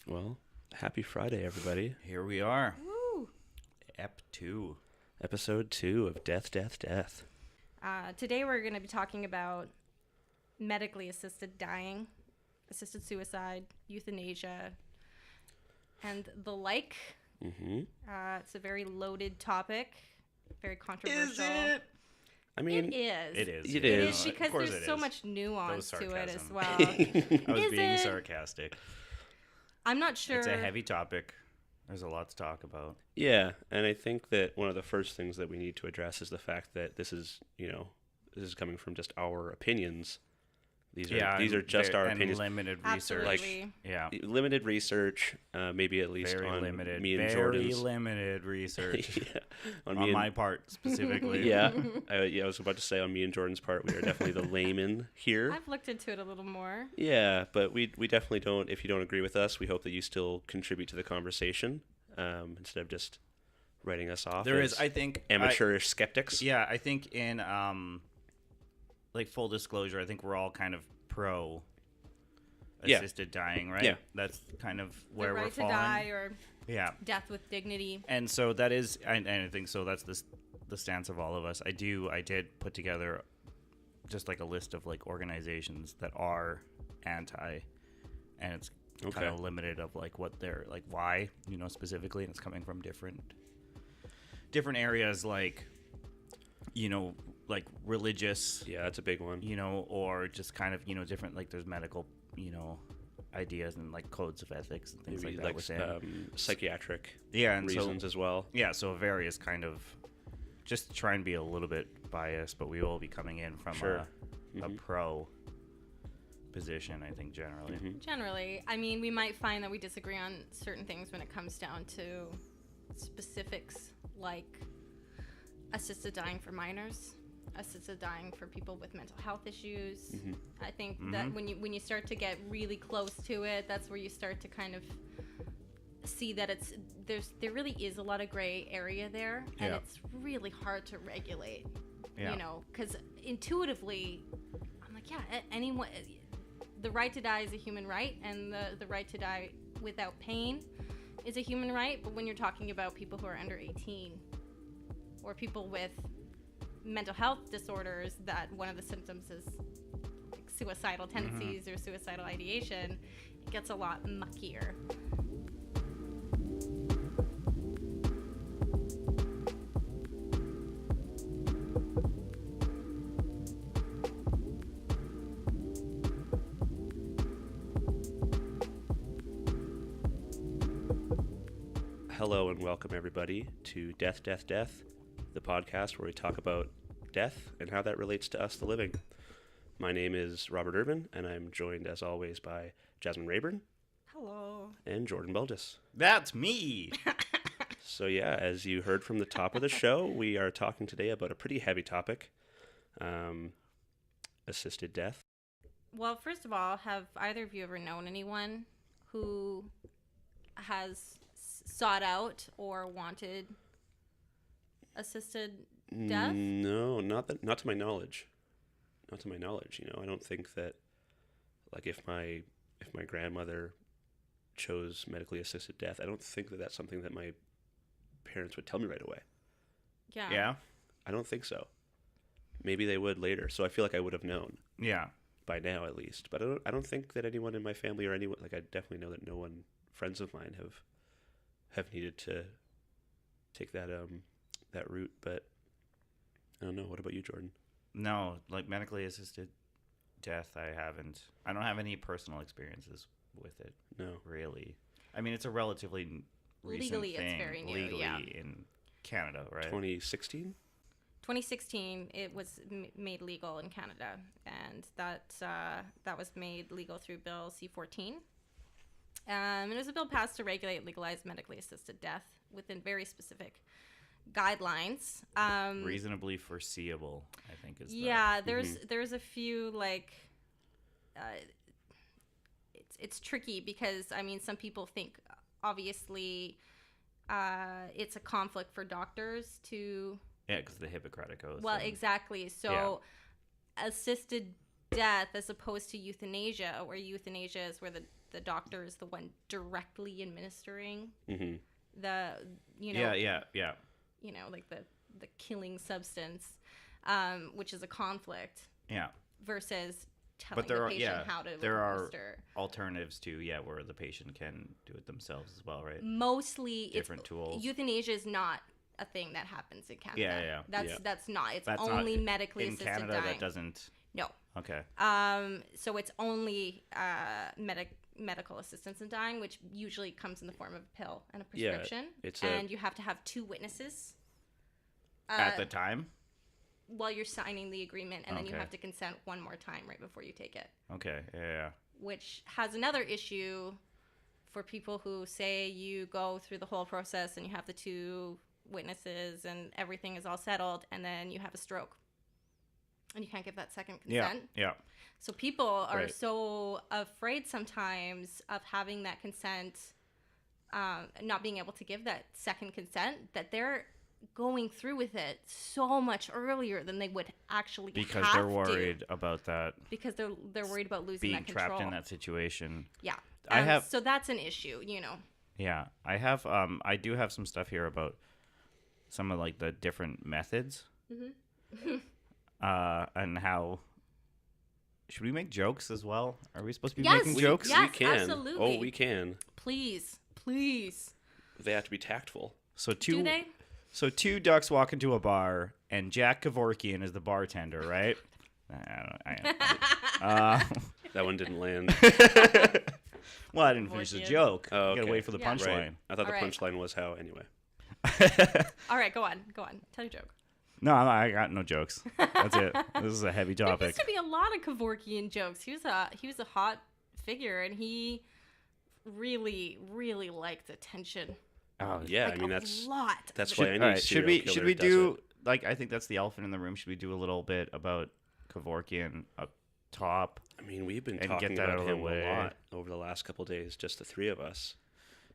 Well, happy Friday, everybody. Here we are. Woo! Ep 2. Episode 2 of Death, Death, Death. Today we're going to be talking about medically assisted dying, assisted suicide, euthanasia, and the like. Mm-hmm. It's a very loaded topic, very controversial. Is it? I mean, It is. It is. It It is. is because Of course there's it so is. much nuance That was to it as sarcasm. well. I was Is being it? sarcastic. I'm not sure. It's a heavy topic. There's a lot to talk about. Yeah, and I think that one of the first things that we need to address is the fact that this is coming from just our opinions. These are just our opinions. Limited research. Absolutely. Yeah. Limited research, maybe at least Very on limited. me and very Jordan's. limited research. Yeah, on on me my and, part specifically. yeah, I was about to say on me and Jordan's part, we are definitely the layman here. I've looked into it a little more. Yeah, but we definitely don't. If you don't agree with us, we hope that you still contribute to the conversation instead of just writing us off. There as is, I think, amateurish skeptics. Yeah, I think in like full disclosure, I think we're all kind of pro Yeah. assisted dying, right? Yeah. That's kind of where the we're right to falling. die or Yeah. death with dignity. And so that is, and I think so. That's the stance of all of us. I did put together just like a list of like organizations that are anti, and it's kind Okay. of limited of like what they're like, why, specifically, and it's coming from different areas, like like religious, Yeah, that's a big one. or just kind of different, like there's medical ideas and like codes of ethics and things Maybe like that within. psychiatric Yeah, and reasons as well. Yeah, so various kind of, just try and be a little bit biased, but we will be coming in from Sure. a Mhm. pro position, I think, generally. Mhm. Generally, I mean, we might find that we disagree on certain things when it comes down to specifics like assisted dying for minors, assisted dying for people with mental health issues. Mhm. I think that when you start to get really close to it, that's where you start to kind of see that there really is a lot of gray area there, and Yeah. it's really hard to regulate. Yeah. Because intuitively, I'm like, yeah, anyone, the right to die is a human right, and the right to die without pain is a human right. But when you're talking about people who are under 18 or people with mental health disorders, that one of the symptoms is like suicidal tendencies or suicidal ideation, it gets a lot muckier. Hello and welcome everybody to Death, Death, Death, the podcast where we talk about death and how that relates to us, the living. My name is Robert Irvin, and I'm joined as always by Jasmine Rayburn Hello. and Jordan Belgis. That's me! So yeah, as you heard from the top of the show, we are talking today about a pretty heavy topic, assisted death. Well, first of all, have either of you ever known anyone who has sought out or wanted assisted death? No, not to my knowledge. Not to my knowledge. I don't think that, like, if my grandmother chose medically assisted death, I don't think that that's something that my parents would tell me right away. Yeah. Yeah? I don't think so. Maybe they would later. So I feel like I would have known Yeah. by now at least. But I don't think that anyone in my family or anyone, like, I definitely know that no one, friends of mine have needed to take that route. But I don't know. What about you, Jordan? No, like medically assisted death, I don't have any personal experiences with it, No. really. I mean, it's a relatively recent Legally, it's thing. very new, Legally yeah. in Canada, right? 2016? 2016, it was made legal in Canada, and that was made legal through Bill C-14. It was a bill passed to regulate legalized medically assisted death within very specific guidelines. Reasonably foreseeable, I think is Yeah, there's a few like it's tricky because I mean some people think obviously it's a conflict for doctors to Yeah, because the Hippocratic Oath. well and- exactly so assisted death as opposed to euthanasia, where euthanasia is where the the doctor is the one directly administering Mm-hmm. the, you know, yeah. you know, like the killing substance, which is a conflict Yeah. versus telling But there the are patient how to there are administer. alternatives to where the patient can do it themselves as well, right? Mostly, Different tools. Euthanasia is not a thing that happens in Canada. Yeah. That's not. It's That's only not, medically in assisted Canada. dying. That doesn't. No. Okay. So it's only medical assistance in dying, which usually comes in the form of a pill and a prescription. And you have to have 2 witnesses At the time. while you're signing the agreement, and then you have to consent one more time right before you take it. Okay. Yeah. Which has another issue for people who say you go through the whole process and you have the 2 witnesses and everything is all settled, and then you have a stroke and you can't give that second consent. Yeah. So people are Right. so afraid sometimes of having that consent, not being able to give that second consent, that they're going through with it so much earlier than they would actually Because have they're worried about that. because they're worried about losing Being that control. trapped in that situation. Yeah. I have. So that's an issue, you know. Yeah, I have. I do have some stuff here about some of like the different methods. Mm-hmm. And how. Should we make jokes as well? Are we supposed to be Yes, making jokes? yes. We can. absolutely. Oh, we can. Please. They have to be tactful. So Do they? So 2 ducks walk into a bar, and Jack Kevorkian is the bartender, right? That one didn't land. Well, I didn't finish the Kevorkian. joke. Oh, You gotta okay. wait for the Yeah. punchline. Right. I thought the All right. punchline was how anyway. All right, go on. Tell your joke. No, I got no jokes. That's it. This is a heavy There topic. used to be a lot of Kevorkian jokes. He was a hot figure, and he really, really liked attention. Oh, Yeah, Like I mean a that's lot. that's of why it. any All right, should serial we killer does do it. like I think that's the elephant in the room. Should we do a little bit about Kevorkian up top? I mean, we've been and talking get that about out of the him way? a lot over the last couple of days, just the 3 of us.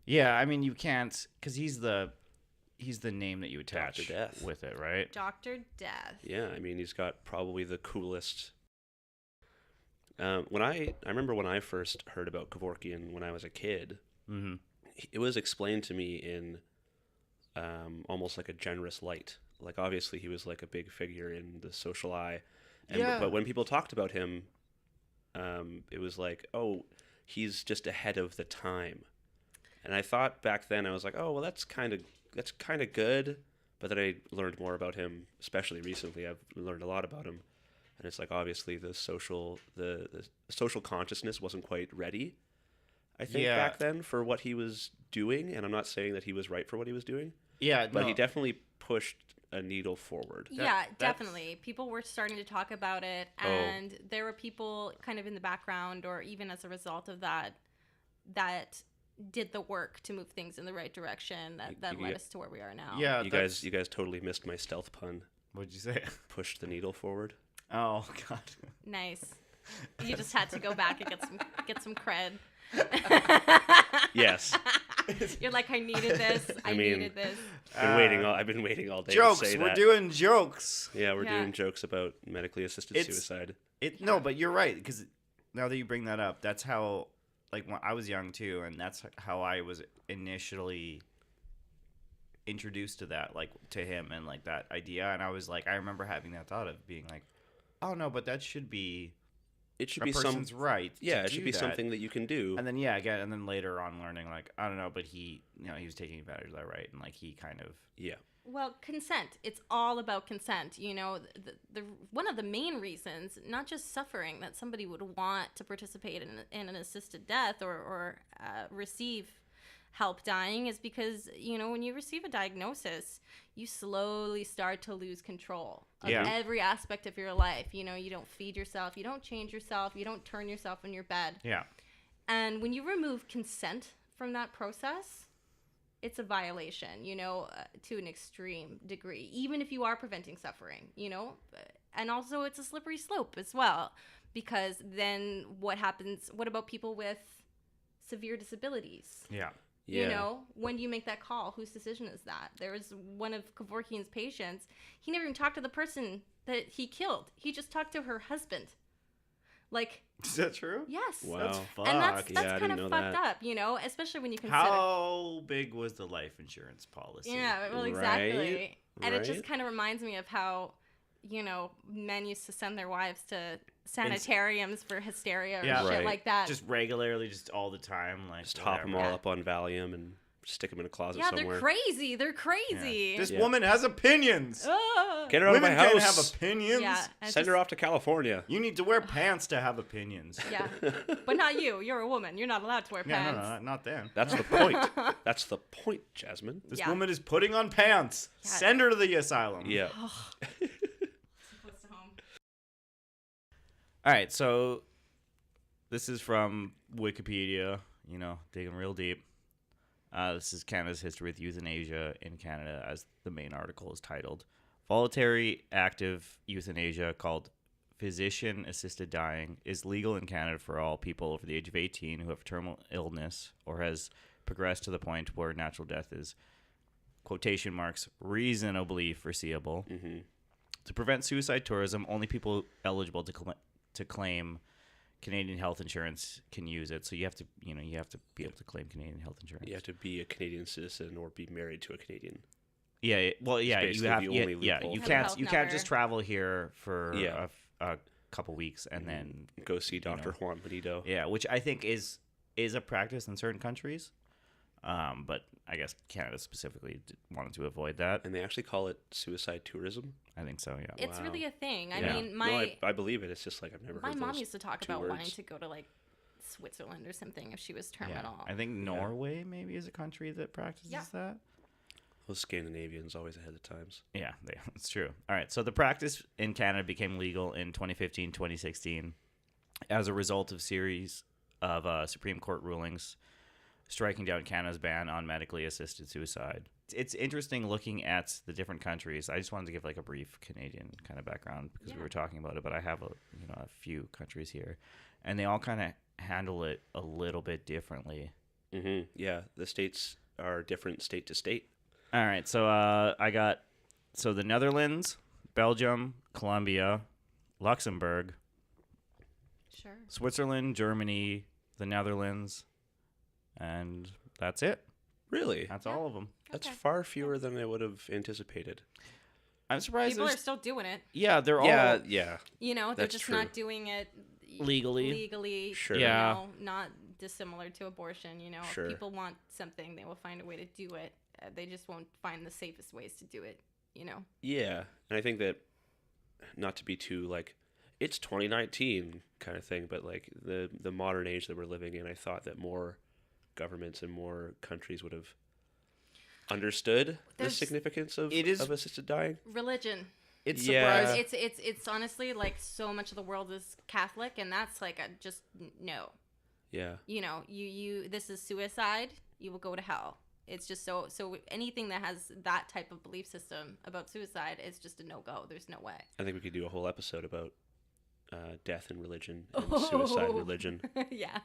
Yeah, I mean you can't because he's the name that you attach Dr. Death. with it, right? Dr. Death. Yeah, I mean, he's got probably the coolest. When I remember when I first heard about Kevorkian when I was a kid, Mm-hmm. it was explained to me in almost like a generous light. Like obviously he was like a big figure in the social eye, but when people talked about him, it was like, oh, he's just ahead of the time. And I thought back then, I was like, oh well, that's kind of good. But then I learned more about him, especially recently. I've learned a lot about him, and it's like obviously the social consciousness wasn't quite ready. I think Yeah. back then for what he was doing, and I'm not saying that he was right for what he was doing, Yeah, but no. he definitely pushed a needle forward. Yeah, that's- definitely. People were starting to talk about it, and there were people kind of in the background, or even as a result of that did the work to move things in the right direction that You led get- us to where we are now. Yeah, You guys totally missed my stealth pun. What'd you say? Pushed the needle forward. Oh God. Nice. You just had to go back and get some cred. Yes, You're like, I needed this. I mean, needed this. I've been waiting all day Jokes. to say We're that. doing jokes. Yeah, we're Yeah. doing jokes about medically assisted It's- suicide. No, but you're right because now that you bring that up, that's how like when I was young too, and that's how I was initially introduced to that, like to him and like that idea. And I was like, I remember having that thought of being like, oh no, but that should be It should a be some. person's right. to Yeah, it should do be that. something that you can do. And then and then later on learning like I don't know, but he was taking advantage of that, right? And like he kind of Yeah. Well, consent. It's all about consent. You know, the one of the main reasons, not just suffering, that somebody would want to participate in an assisted death or receive help dying is because, you know, when you receive a diagnosis, you slowly start to lose control of Yeah. every aspect of your life. You know, you don't feed yourself, you don't change yourself, you don't turn yourself in your bed. yeah. And when you remove consent from that process, it's a violation, you know, to an extreme degree, even if you are preventing suffering, you know. And also it's a slippery slope as well, because then what happens? What about people with severe disabilities? Yeah. Yeah. You know, when you make that call, whose decision is that? There was one of Kevorkian's patients. He never even talked to the person that he killed. He just talked to her husband. Like, Is that true? yes. Wow. That's fucked. And that's Yeah, I kind didn't of know fucked that. up, especially when you consider. How big was the life insurance policy? Yeah, well, Right, exactly. And it just right. kind of reminds me of how, men used to send their wives to sanitariums for hysteria or Yeah. shit Right. like that. Just regularly, just all the time, like Just hop them all whatever. up on Valium and stick them in a closet yeah, somewhere. they're crazy. They're crazy. This Yeah. woman has opinions. Ah. Get her out Women of my can't house. have opinions. Yeah, and Send her off to California. You need to wear pants to have opinions. Yeah, but not you. You're a woman. You're not allowed to wear Yeah, pants. no, not then. That's the point. That's the point, Jasmine. This Yeah. woman is putting on pants. Yeah. Send her to the asylum. Yeah. Close to home. All right, so this is from Wikipedia, digging real deep. This is Canada's history with euthanasia in Canada, as the main article is titled. Voluntary active euthanasia, called physician-assisted dying, is legal in Canada for all people over the age of 18 who have terminal illness or has progressed to the point where natural death is, quotation marks, reasonably foreseeable. Mm-hmm. To prevent suicide tourism, only people eligible to claim Canadian health insurance can use it. So you have to be able to claim Canadian health insurance. You have to be a Canadian citizen or be married to a Canadian. Yeah. Well, yeah. basically You have. the Yeah. only Yeah. loophole You for can't. health You can't number. just travel here for Yeah. a couple weeks and then Go see Dr. Juan Benito. yeah, which I think is a practice in certain countries. But I guess Canada specifically wanted to avoid that. And they actually call it suicide tourism. I think so. Yeah. It's Wow. really a thing. I Yeah. mean, No, I believe it. It's just like I've never my heard mom those used to talk two about wanting words. to go to like Switzerland or something if she was Yeah. terminal. I think Norway maybe is a country that practices Yeah. that. Those Scandinavians always ahead of times. Yeah, it's true. All right, so the practice in Canada became legal in 2015, 2016 as a result of series of Supreme Court rulings striking down Canada's ban on medically assisted suicide. It's interesting looking at the different countries. I just wanted to give like a brief Canadian kind of background because we Yeah. were talking about it, but I have a few countries here, and they all kind of handle it a little bit differently. Mm-hmm. Yeah, the states are different state to state. All right, so the Netherlands, Belgium, Colombia, Luxembourg, Sure. Switzerland, Germany, the Netherlands, and that's it. Really? That's Yeah. all of them. That's Okay. far fewer than I would have anticipated. I'm surprised. People are there's- still doing it. Yeah, they're Yeah, all. yeah. They're That's just true. not doing it Legally. Legally, Sure. Yeah. not dissimilar to abortion. Sure. If people want something, they will find a way to do it. They just won't find the safest ways to do it. Yeah, and I think that, not to be too like, it's 2019 kind of thing, but like the modern age that we're living in, I thought that more governments and more countries would have understood the There's- significance of It is- of assisted dying. Religion. It's Yeah. surprising. It's honestly like so much of the world is Catholic, and that's like a just no. Yeah, You this is suicide. You will go to hell. It's just so anything that has that type of belief system about suicide is just a no go. There's no way. I think we could do a whole episode about death and religion and suicide and religion. Yeah.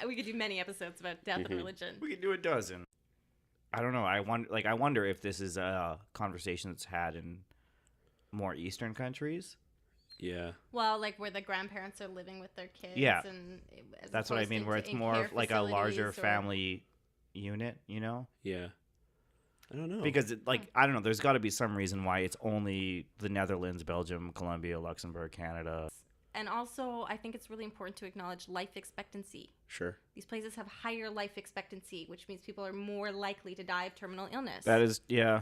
We could do many episodes about death and religion. We could do a dozen. I don't know. I wonder if this is a conversation that's had in more Eastern countries. Yeah, Well, like where the grandparents are living with their kids. Yeah. And as That's what I opposed mean, to where it's in more care of like a larger facilities or- family unit, yeah. I don't know. Because I don't know, there's got to be some reason why it's only the Netherlands, Belgium, Colombia, Luxembourg, Canada. And also, I think it's really important to acknowledge life expectancy. Sure. These places have higher life expectancy, which means people are more likely to die of terminal illness That is, yeah.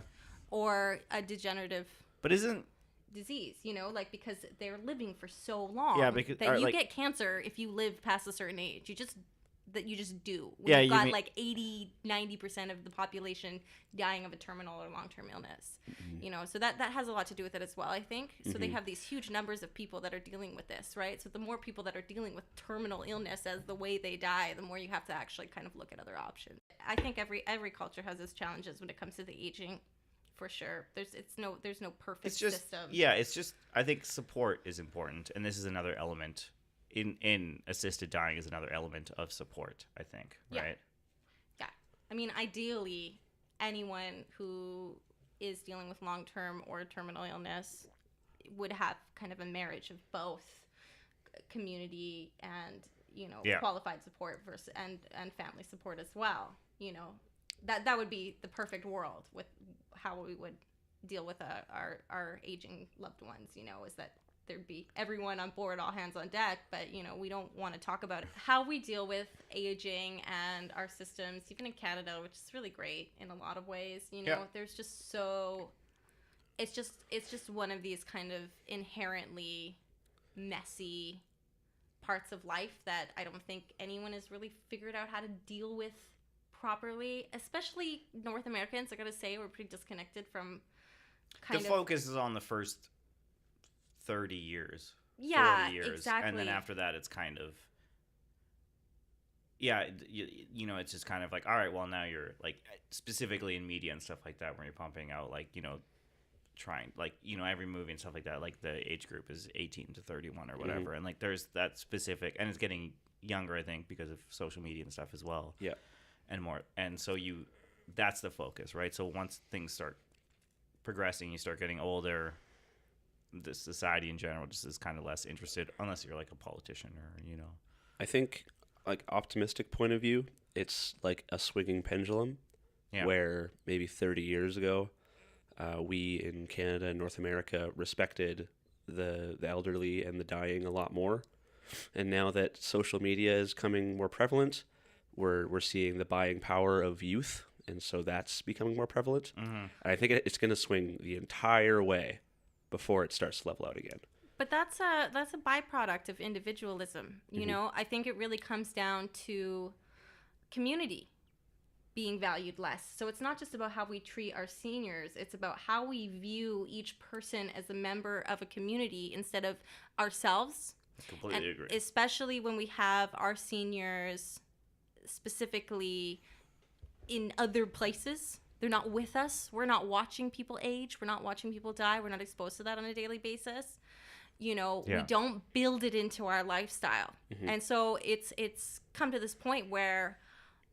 or a degenerative But isn't disease, because they're living for so long Yeah, because- that or, you like- get cancer if you live past a certain age. You just do. When Yeah, you've you got mean- like 80-90% of the population dying of a terminal or long-term illness. So that has a lot to do with it as well, I think. So they have these huge numbers of people that are dealing with this, right? So the more people that are dealing with terminal illness as the way they die, the more you have to actually kind of look at other options. I think every culture has its challenges when it comes to the aging, for sure. There's no perfect it's just system. yeah, it's just I think support is important, and this is another element in assisted dying is another element of support, I think, Yeah. right? Yeah. I mean, ideally, anyone who is dealing with long-term or terminal illness would have kind of a marriage of both community and, Yeah. qualified support versus and family support as well. That would be the perfect world with how we would deal with our aging loved ones, is that there'd be everyone on board, all hands on deck. But, we don't want to talk about how we deal with aging and our systems, even in Canada, which is really great in a lot of ways. There's just it's just one of these kind of inherently messy parts of life that I don't think anyone has really figured out how to deal with properly, especially North Americans. I gotta say, we're pretty disconnected from The focus is on the first 30 years. Yeah, 40 years. exactly. And then after that, it's kind of, it's just kind of like, all right, well, now you're like, specifically in media and stuff like that, where you're pumping out trying, every movie and stuff like that, like the age group is 18 to 31 or whatever. And like there's that specific, and it's getting younger, I think, because of social media and stuff as well. Yeah. And more. And so that's the focus, right? So once things start progressing, you start getting older, the society in general just is kind of less interested, unless you're like a politician or, I think, like, optimistic point of view, it's like a swinging pendulum, where maybe 30 years ago, we in Canada and North America respected the elderly and the dying a lot more. And now that social media is becoming more prevalent, we're seeing the buying power of youth, and so that's becoming more prevalent. And I think it's going to swing the entire way before it starts to level out again. But that's a byproduct of individualism. I think it really comes down to community being valued less. So it's not just about how we treat our seniors. It's about how we view each person as a member of a community instead of ourselves. Completely agree. Especially when we have our seniors specifically in other places. They're not with us. We're not watching people age. We're not watching people die. We're not exposed to that on a daily basis. We don't build it into our lifestyle. And so it's come to this point where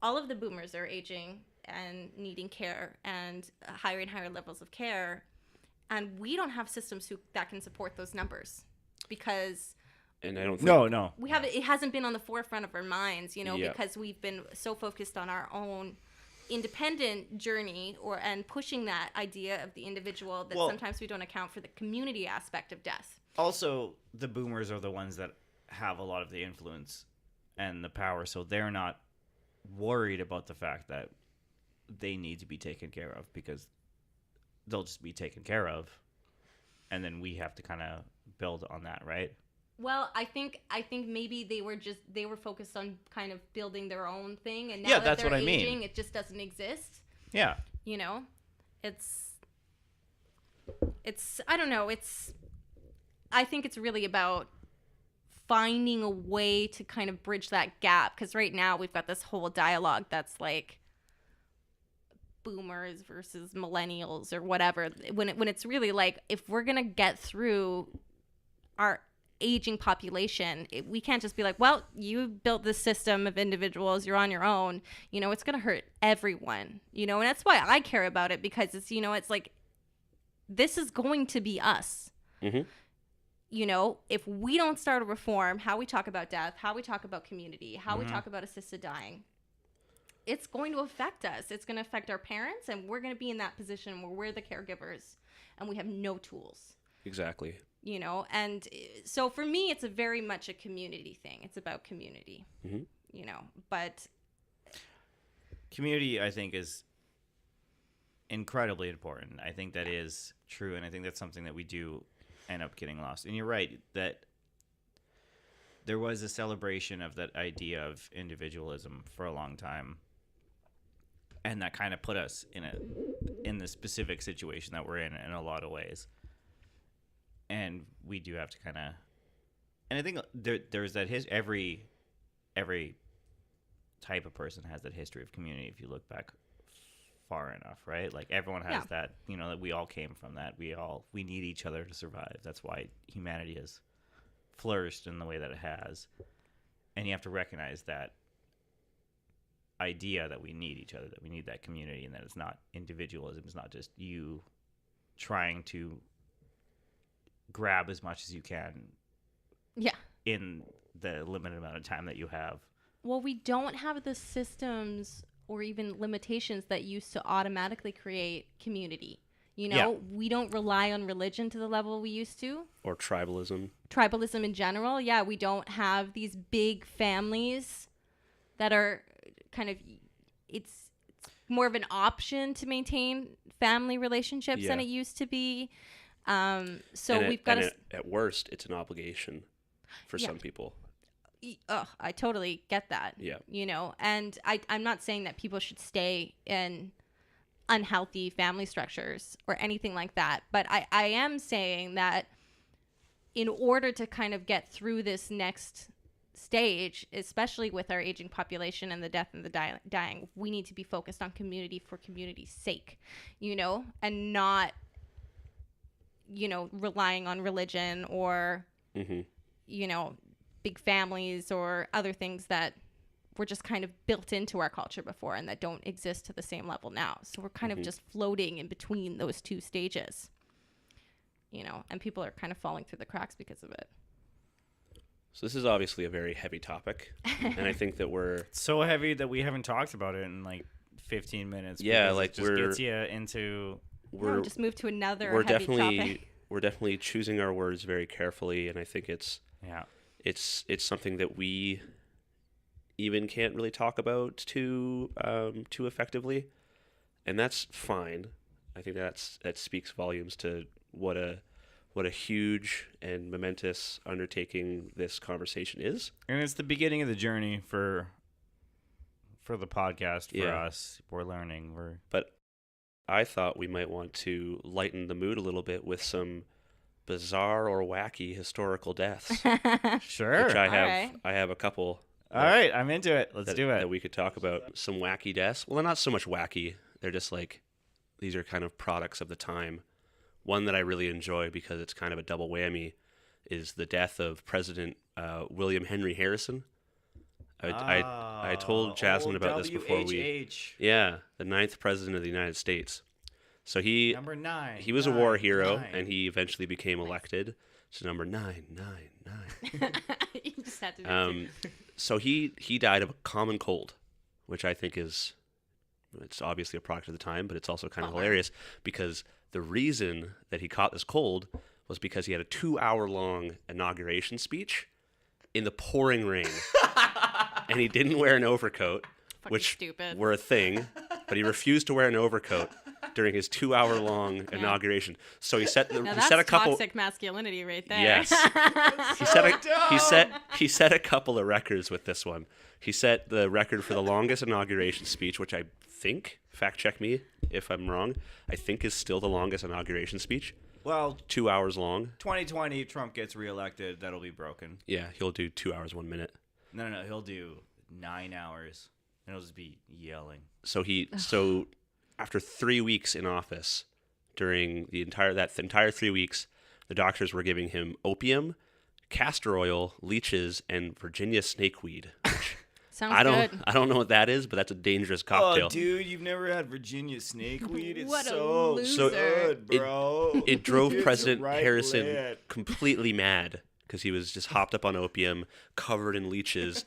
all of the boomers are aging and needing care and higher and higher levels of care. And we don't have systems that can support those numbers because... And I don't think... No. It hasn't been on the forefront of our minds, because we've been so focused on our own independent journey and pushing that idea of the individual that sometimes we don't account for the community aspect of death. Also, the boomers are the ones that have a lot of the influence and the power, so they're not worried about the fact that they need to be taken care of because they'll just be taken care of, and then we have to kind of build on that, right? Well, I think maybe they were focused on kind of building their own thing, and now that that's they're what I aging, mean. It just doesn't exist. Yeah. It's I don't know. I think it's really about finding a way to kind of bridge that gap, because right now we've got this whole dialogue that's like boomers versus millennials or whatever, when it's really like, if we're gonna get through our aging population, we can't just be like, well, you built this system of individuals, you're on your own. It's gonna hurt everyone, and that's why I care about it, because it's it's like, this is going to be us. If we don't start a reform, how we talk about death, how we talk about community, how we talk about assisted dying, it's going to affect us. It's going to affect our parents, and we're going to be in that position where we're the caregivers and we have no tools. Exactly. And so for me, it's very much a community thing. It's about community, but community, I think, is incredibly important. I think that is true, and I think that's something that we do end up getting lost. And you're right that there was a celebration of that idea of individualism for a long time, and that kind of put us in the specific situation that we're in a lot of ways. And we do have to kind of, and I think there's that every type of person has that history of community if you look back far enough, right? Like everyone has that, that we all came from that. We need each other to survive. That's why humanity has flourished in the way that it has. And you have to recognize that idea that we need each other, that we need that community, and that it's not individualism. It's not just you trying to grab as much as you can. Yeah. in the limited amount of time that you have. Well, we don't have the systems or even limitations that used to automatically create community. You know, Yeah. we don't rely on religion to the level we used to. Or tribalism. Tribalism in general. Yeah, we don't have these big families that are kind of, it's more of an option to maintain family relationships than Yeah. it used to be. So And we've got to. at worst, it's an obligation for Yeah. some people. I totally get that. Yeah. You know, and I'm not saying that people should stay in unhealthy family structures or anything like that. But I am saying that in order to kind of get through this next stage, especially with our aging population and the death and the dying, we need to be focused on community for community's sake, you know, and not, you know, relying on religion or, you know, big families or other things that were just kind of built into our culture before and that don't exist to the same level now. So we're kind of just floating in between those two stages, you know, and people are kind of falling through the cracks because of it. So this is obviously a very heavy topic, and I think that we're So heavy that we haven't talked about it in like 15 minutes. Yeah, because like it just gets you into. we're Just move to another we're heavy definitely topic. we're definitely choosing our words very carefully, and I think it's something that we even can't really talk about too effectively, and that's fine. I think that speaks volumes to what a huge and momentous undertaking this conversation is. And it's the beginning of the journey for the podcast for Yeah. us. We're learning. But I thought we might want to lighten the mood a little bit with some bizarre or wacky historical deaths, Sure. which I have. Alright. I have a couple. All right, I'm into it. Let's do it. That we could talk about. Some wacky deaths. Well, they're not so much wacky. They're just like, these are kind of products of the time. One that I really enjoy because it's kind of a double whammy is the death of President William Henry Harrison. I told Jasmine about this before we. WHH. Yeah, the 9th president of the United States. So he Number 9. he was a war hero, 9. and he eventually became elected to number 9. You just had to do it. So he died of a common cold, which I think it's obviously a product of the time, but it's also kind of Bummer. hilarious because the reason that he caught this cold was because he had a 2-hour-long inauguration speech in the pouring rain, and he didn't wear an overcoat, Fucking which stupid. were a thing, but he refused to wear an overcoat during his 2-hour-long inauguration. So he set Now he that's set a couple. toxic masculinity right there. Yes. He set a couple of records with this one. He set the record for the longest inauguration speech, which I think, fact check me if I'm wrong, I think is still the longest inauguration speech. Well, 2 hours long. 2020, Trump gets reelected. That'll be broken. Yeah, he'll do 2 hours, 1 minute. No. He'll do 9 hours. And it'll just be yelling. So after 3 weeks in office, during the entire 3 weeks, the doctors were giving him opium, castor oil, leeches, and Virginia snakeweed. Sounds good. I don't know what that is, but that's a dangerous cocktail. Oh, dude, you've never had Virginia snakeweed? It's What a so loser. good, bro. It drove It's President right Harrison lit. completely mad because he was just hopped up on opium, covered in leeches,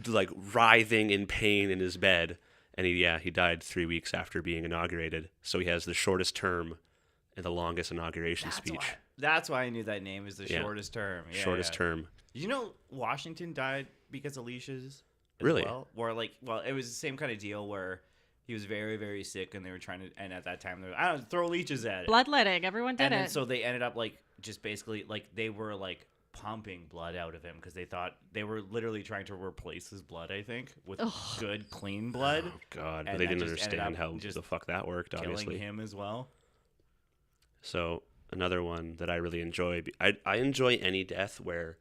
like writhing in pain in his bed. And he died 3 weeks after being inaugurated. So he has the shortest term and the longest inauguration speech. That's why I knew that name is the Yeah. shortest term. Yeah, Shortest yeah. term. You know, Washington died because of leashes. As Really? Well? It was the same kind of deal where he was very, very sick, and they were trying to. And at that time, they were, I don't know, throw leeches at it. Bloodletting. Everyone did And it. then so they ended up just basically they were pumping blood out of him because they thought they were literally trying to replace his blood. I think with good, clean blood. Oh, God. But And they that didn't just ended understand up how just the fuck that worked, Killing obviously. him as well. So another one that I really enjoy. I enjoy any death where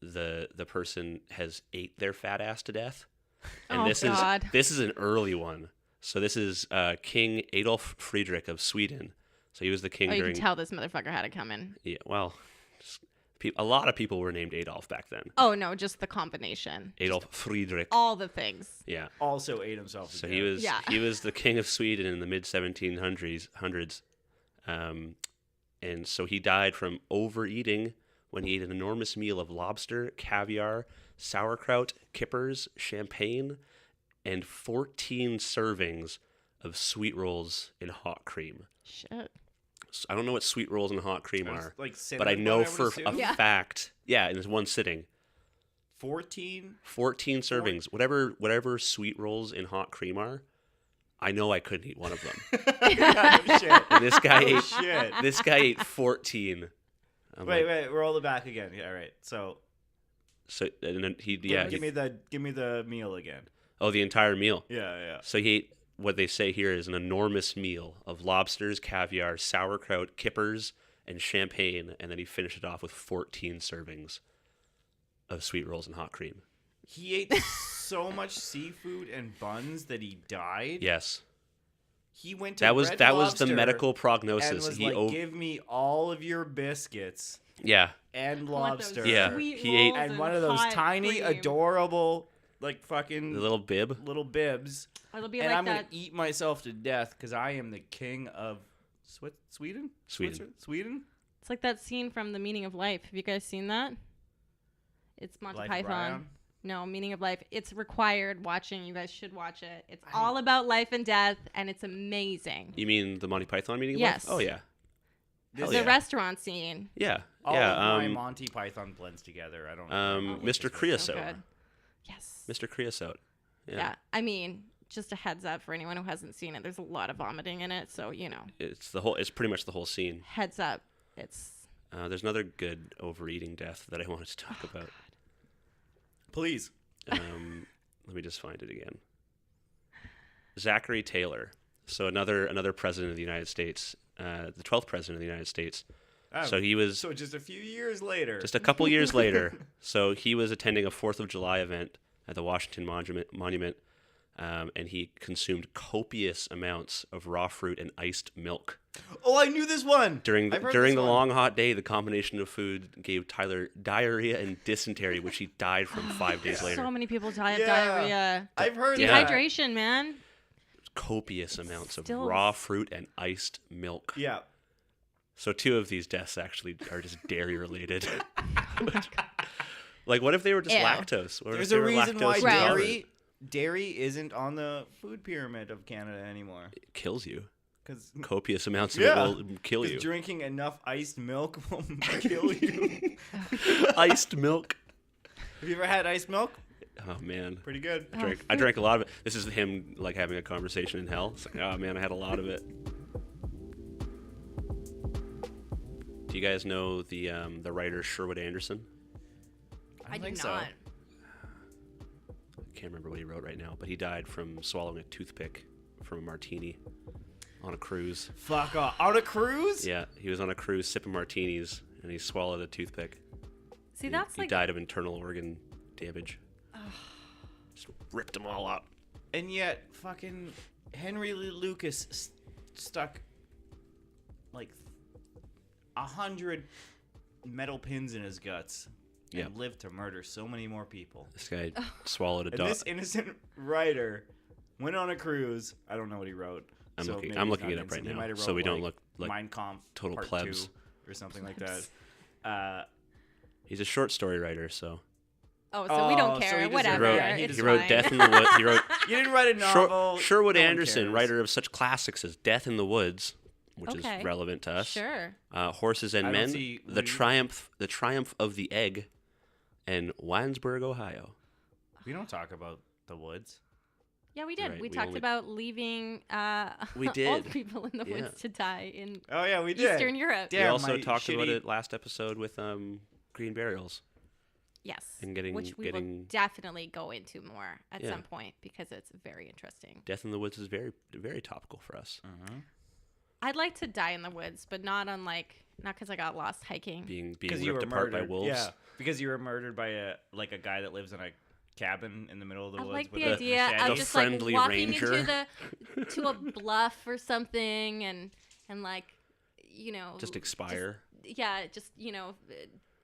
the person has ate their fat ass to death. And Oh, this God. is an early one. So this is King Adolf Friedrich of Sweden. So he was the king you during. can tell this motherfucker had it coming. Yeah, well, a lot of people were named Adolf back then. Oh no, just the combination. Adolf Friedrich. All the things. Yeah. Also ate himself. So to he death. was Yeah. he was the king of Sweden in the mid 1700s, and so he died from overeating when he ate an enormous meal of lobster, caviar, sauerkraut, kippers, champagne, and 14 servings of sweet rolls in hot cream. Shit. So I don't know what sweet rolls and hot cream It's are, like but I cinnamon know bun, for would a assume. Yeah. fact, in this one sitting, 14. 14 servings, whatever sweet rolls in hot cream are, I know I couldn't eat one of them. Oh, shit. And this guy Oh, ate shit. this guy ate 14. I'm Wait, like, roll it back again. Yeah, all right. So So and then he give me the meal again. the entire meal. Yeah. So he ate what they say here is an enormous meal of lobsters, caviar, sauerkraut, kippers, and champagne, and then he finished it off with 14 servings of sweet rolls and hot cream. He ate so much seafood and buns that he died. Yes. He went to That was Red the Lobster medical and prognosis. was He like, give me all of your biscuits yeah. and I want those lobster. Yeah. sweet He ate- rolls And one of those hot tiny, cream. adorable, like fucking The little bib. little bibs. It'll be And like I'm that. going to eat myself to death because I am the king of Sweden? Sweden? It's like that scene from The Meaning of Life. Have you guys seen that? It's Monty Life Python. Brian? No, Meaning of Life. It's required watching. You guys should watch it. It's all about life and death, and it's amazing. You mean the Monty Python meeting? Yes. Oh, yeah. This The yeah. restaurant scene. Yeah. All yeah. of my Monty Python blends together. I don't know. Mr. So Creosote. good. Yes. Mr. Creosote. Yeah. I mean, just a heads up for anyone who hasn't seen it. There's a lot of vomiting in it, so It's pretty much the whole scene. heads up. It's There's another good overeating death that I wanted to talk about. Please. Let me just find it again. Zachary Taylor. So another president of the United States, the 12th president of the United States. So he was So just a few years later. just a couple years later. So he was attending a 4th of July event at the Washington Monument, and he consumed copious amounts of raw fruit and iced milk. Oh, I knew this one. During I've heard the this one. long hot day, the combination of food gave Tyler diarrhea and dysentery, which he died from 5 days later. so many people die of Yeah. diarrhea. I've heard Yeah. that. Dehydration, man. Copious amounts of Still- raw fruit and iced milk. Yeah. So 2 of these deaths actually are just dairy related. Like, what if they were just Ew. lactose? What if There's they a were reason why lactose intolerant? dairy isn't on the food pyramid of Canada anymore. It kills you. Because Copious amounts of Yeah. it will kill you. drinking enough iced milk will kill you. Iced milk. Have you ever had iced milk? Oh man, Pretty good. I drank a lot of it. This is him like having a conversation in hell. It's like, oh man, I had a lot of it. Do you guys know the writer Sherwood Anderson? I do think not. I can't remember what he wrote right now, but he died from swallowing a toothpick from a martini on a cruise. Fuck off. On a cruise? Yeah, he was on a cruise sipping martinis, and he swallowed a toothpick. See, that's He like died of internal organ damage. Just ripped them all up. And yet, fucking Henry Lee Lucas stuck like 100 metal pins in his guts and Yeah. lived to murder so many more people. This guy swallowed a And dog. this innocent writer went on a cruise. I don't know what he wrote. I'm so looking- maybe I'm he's looking not it up right innocent. He now, might have so wrote, we don't look like Mein Kampf total Part plebs. 2 or something like that. He's a short story writer, so oh, so we don't so care. he deserves- Whatever. yeah, he it's he wrote fine. Death in the Woods. He wrote You didn't write a novel. Sherwood no one Anderson, cares. writer of such classics as Death in the Woods, which Okay. is relevant to us. Sure. Horses and I don't Men, see- The Triumph of the Egg, and Winesburg, Ohio. We don't talk about the woods. Yeah, we did. Right, we we talked only- about leaving We old did. people in the Yeah. woods to die in Oh yeah, we did. Eastern Europe. Damn, we also my talked about shitty- it last episode with Green Burials. Yes. And getting- which we getting- will definitely go into more at Yeah. some point because it's very interesting. Death in the Woods is very, very topical for us. I'd like to die in the woods, but not because I got lost hiking. Being Because you ripped were apart murdered. by wolves. Yeah, because you were murdered by a guy that lives in a cabin in the middle of the I woods. like with the a idea machete. of just friendly like walking ranger. to a bluff or something and like Just expire.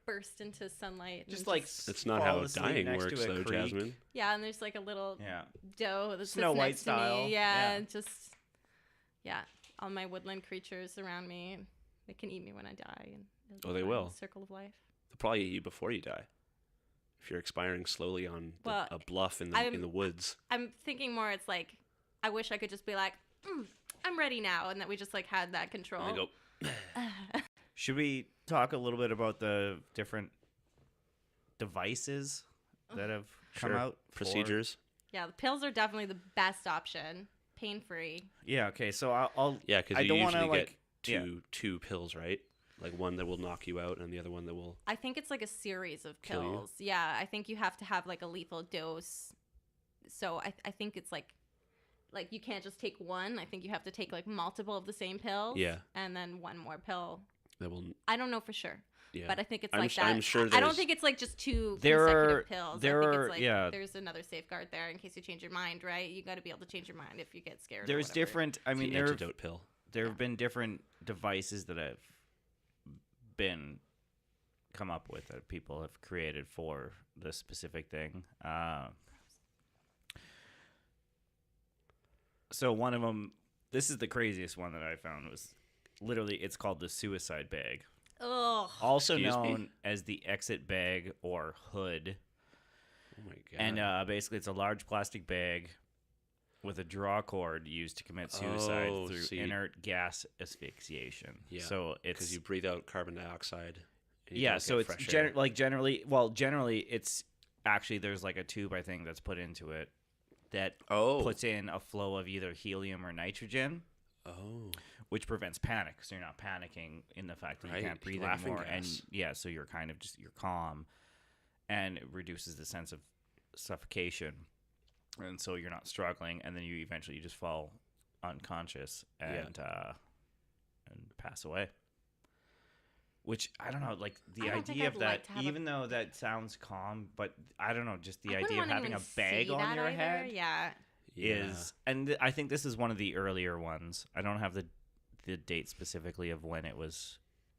burst into sunlight. And just like That's not fall how asleep dying next works, to a though, creek. Jasmine. yeah, and there's like a little Yeah, doe that Snow sits White next to style. me. Yeah. And just all my woodland creatures around me. They can eat me when I die. And Oh, they fine. will. Circle of life. They'll probably eat you before you die. If you're expiring slowly on a bluff in the woods. I'm thinking more. It's like, I wish I could just be like, I'm ready now, and that we just like had that control. And they go. Should we talk a little bit about the different devices that have come out? Procedures. Yeah, the pills are definitely the best option. Pain-free. Yeah, okay, so I'll Yeah, because I you don't usually wanna, get two pills, right? Like one that will knock you out and the other one that will... I think it's like a series of Kill you? pills. Yeah, I think you have to have like a lethal dose. So I think it's like you can't just take one. I think you have to take like multiple of the same pills. Yeah. And then one more pill. That will... I don't know for sure. Yeah. But I think it's I'm like sh- that. I'm sure I don't there's- think it's like just two There consecutive are- pills. there I think are- it's like yeah. there's another safeguard there in case you change your mind, right? You got to be able to change your mind if you get scared. or there's whatever. different I mean the there antidote pill. have been different devices that have been come up with that people have created for this specific thing. So one of them, this is the craziest one that I found, was literally, it's called the suicide bag. Ugh. Also Excuse me? known as the exit bag or hood. Oh my god. And basically, it's a large plastic bag with a draw cord used to commit suicide Oh, through see. inert gas asphyxiation. Yeah, So it's because you breathe out carbon dioxide. and you yeah. don't So get it's fresh air. generally it's actually there's like a tube I think that's put into it that Oh. puts in a flow of either helium or nitrogen, Oh. which prevents panic, so you're not panicking in the fact that Right, you can't breathe laughing anymore, and gas. yeah, so you're kind of just you're calm, and it reduces the sense of suffocation, and so you're not struggling, and then you eventually just fall unconscious and pass away. Which I don't know, like the I don't think idea I'd of like that, to have even though that sounds calm, but I don't know, just the I wouldn't idea of wanna having a even bag see on that your either. head Yeah. is, and I think this is one of the earlier ones. I don't have the date specifically of when it was.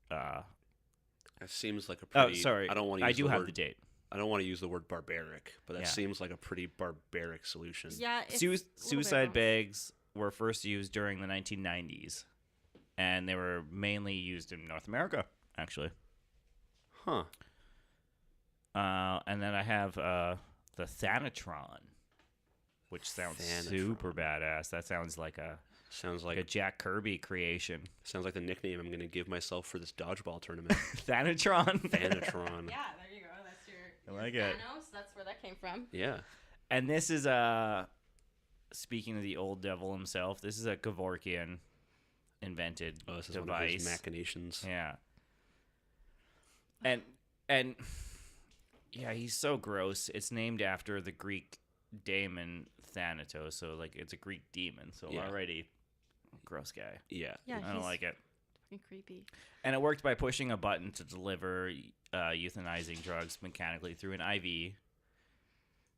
That seems like a Oh, pretty... sorry. I don't want to I use do the have word, the date. I don't want to use the word barbaric, but that Yeah. seems like a pretty barbaric solution. Yeah. It's a little bit Suicide wrong. bags were first used during the 1990s, and they were mainly used in North America, actually. Huh. And then I have the Thanatron, which sounds super badass. That sounds like a Sounds like like a Jack Kirby creation. sounds like the nickname I'm going to give myself for this dodgeball tournament. Thanatron. Thanatron. Yeah, there you go. That's your. I like your it. Thanos. That's where that came from. Yeah. And this is speaking of the old devil himself, this is a Kevorkian invented Oh, this is device. one of his machinations. Yeah. And yeah, he's so gross. It's named after the Greek daemon Thanatos, so like it's a Greek demon. So Yeah. already gross guy. Yeah. Yeah, I don't he's like it. fucking creepy. And it worked by pushing a button to deliver euthanizing drugs mechanically through an IV.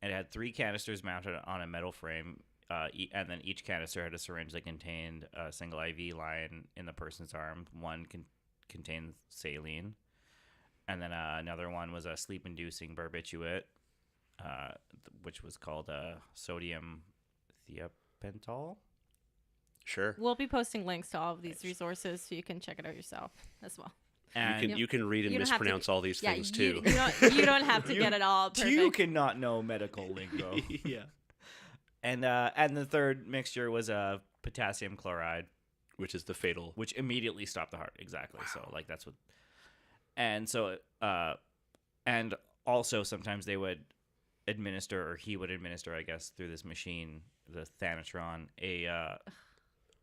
It had 3 canisters mounted on a metal frame, and then each canister had a syringe that contained a single IV line in the person's arm. One contained saline, and then another one was a sleep-inducing barbiturate, which was called sodium thiopental. Sure. We'll be posting links to all of these resources so you can check it out yourself as well. And You can read and You don't have to- mispronounce all these things you, too. you don't have to get it all perfect. you cannot know medical lingo. Yeah. And the third mixture was potassium chloride, Which is the fatal. which immediately stopped the heart. Exactly. So like that's what. And so and also sometimes they would administer, or he would administer, I guess, through this machine, the Thanatron, a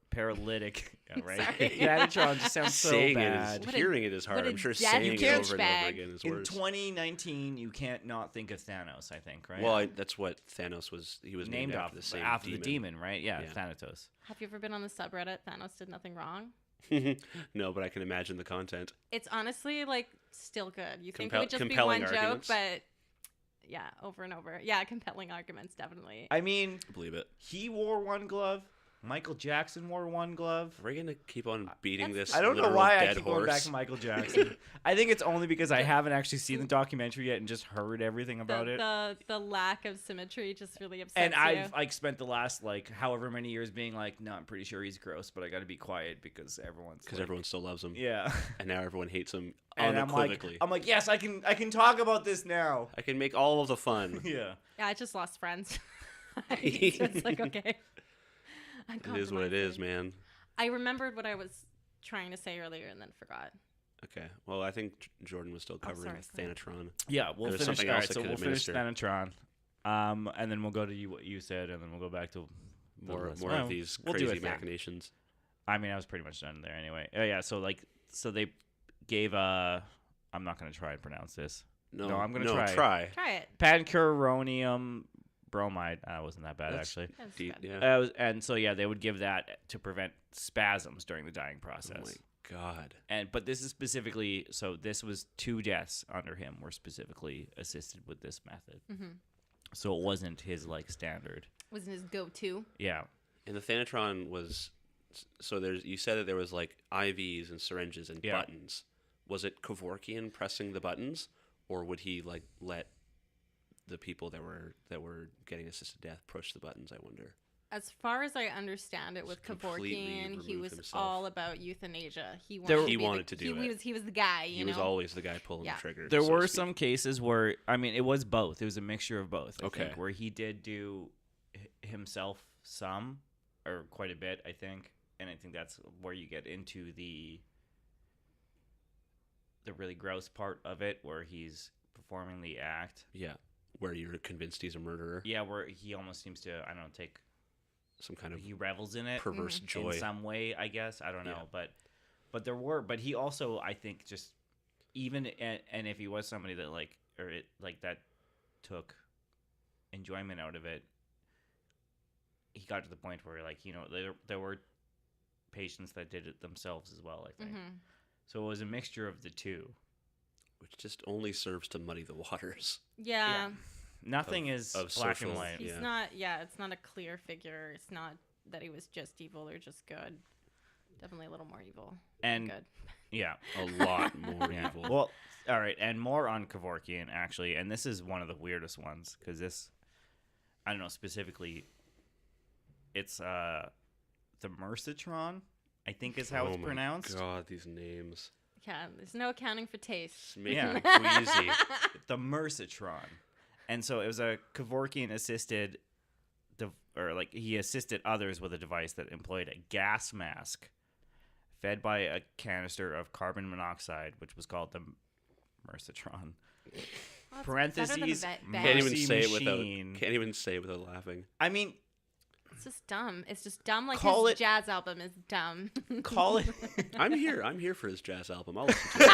paralytic. Yeah, right. Sorry. Thanatron just sounds so saying bad. it What is a- hearing it is hard. what a I'm sure death saying it over and over douchebag. again is In worse. 2019, you can't not think of Thanos. I think, right? Well, that's what Thanos was. He was named after the same after demon. the demon, right? Yeah, Yeah. Thanatos. Have you ever been on the subreddit Thanos did nothing wrong? No, but I can imagine the content. It's honestly like still good. You think it Compel- would just be compelling one arguments. joke, but yeah, over and over. Yeah, compelling arguments definitely. I mean, Believe it. he wore one glove, Michael Jackson wore one glove. Are we gonna keep on beating this? I don't know literal why I dead keep horse? going back to Michael Jackson. I think it's only because I haven't actually seen the documentary yet and just heard everything about it. The lack of symmetry just really upsets And you. I've like spent the last like however many years being like, no, I'm pretty sure he's gross, but I got to be quiet because everyone still loves him. Yeah. And now everyone hates him And unequivocally. I'm like, yes, I can talk about this now. I can make all of the fun. Yeah. Yeah, I just lost friends. It's like, okay. It is what it is, man. I remembered what I was trying to say earlier and then forgot. Okay. Well, I think Jordan was still covering sorry. Thanatron. Yeah, we'll There's finish. something All else right, that so could we'll finish administer. Thanatron, and then we'll go to what you said, and then we'll go back to More Well, of these we'll do crazy it then. machinations. I mean, I was pretty much done there anyway. Oh yeah, so they gave I'm not gonna try and pronounce this. No, I'm gonna try. Try it. Pancuronium bromide. Wasn't that bad That's actually. That's Deep, good. yeah. And so yeah, they would give that to prevent spasms during the dying Oh process. my God. But this is specifically this was 2 deaths under him were specifically assisted with this method. Mm-hmm. So it wasn't his like standard. Wasn't his go-to. Yeah. And the Thanatron was so there's. You said that there was like IVs and syringes and Yeah. buttons. Was it Kevorkian pressing the buttons, or would he like let the people that were getting assisted death push the buttons? I wonder. As far as I understand it, with Just completely Kevorkian, he remove was himself. all about euthanasia. He He wanted, wanted to do it. He was the guy. He was always the guy pulling Yeah. the trigger. There so to were speak. some cases where it was both. It was a mixture of both. I Okay. think, where he did do himself some or quite a bit, I think. And I think that's where you get into the really gross part of it, where he's performing the act. Yeah, where you're convinced he's a murderer. Yeah, where he almost seems to, I don't know, Some kind of he revels in it perverse joy. in some way, I guess. I don't know, Yeah. but he also, I think, just even and if he was somebody that that took enjoyment out of it, he got to the point where there were patients that did it themselves as well, I think. Mm-hmm. So it was a mixture of the two. which just only serves to muddy the waters. Yeah. Nothing is of black social- and white. He's Yeah. not. Yeah, it's not a clear figure. It's not that he was just evil or just good. Definitely a little more evil than And good. yeah, A lot more yeah. evil. Well, all right, and more on Kevorkian actually, and this is one of the weirdest ones because this, I don't know specifically. It's the Mercitron, I think is how it's my pronounced. God, these names. Yeah, there's no accounting for taste. It's making Yeah. me queasy. The Mercitron, and so it was a Kevorkian assisted, he assisted others with a device that employed a gas mask, fed by a canister of carbon monoxide, which was called the Mercitron. Well, it's Parentheses, better than a vet- Can't even Mercy say it machine. without laughing. I mean, It's just dumb. It's just dumb. Like Call his it- jazz album is dumb. call it. I'm here for his jazz album. I'll listen to it.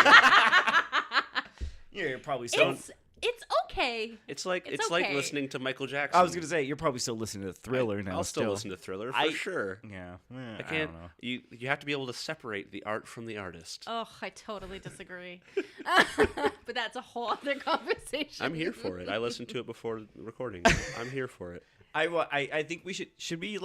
Yeah, you're probably still. It's okay. It's like It's like okay. listening to Michael Jackson. I was gonna say you're probably still listening to Thriller now. I'll still listen to Thriller for sure. Yeah, I I can't. don't know. You have to be able to separate the art from the artist. Oh, I totally disagree. But that's a whole other conversation. I'm here for it. I listened to it before recording. I'm here for it. I think we should we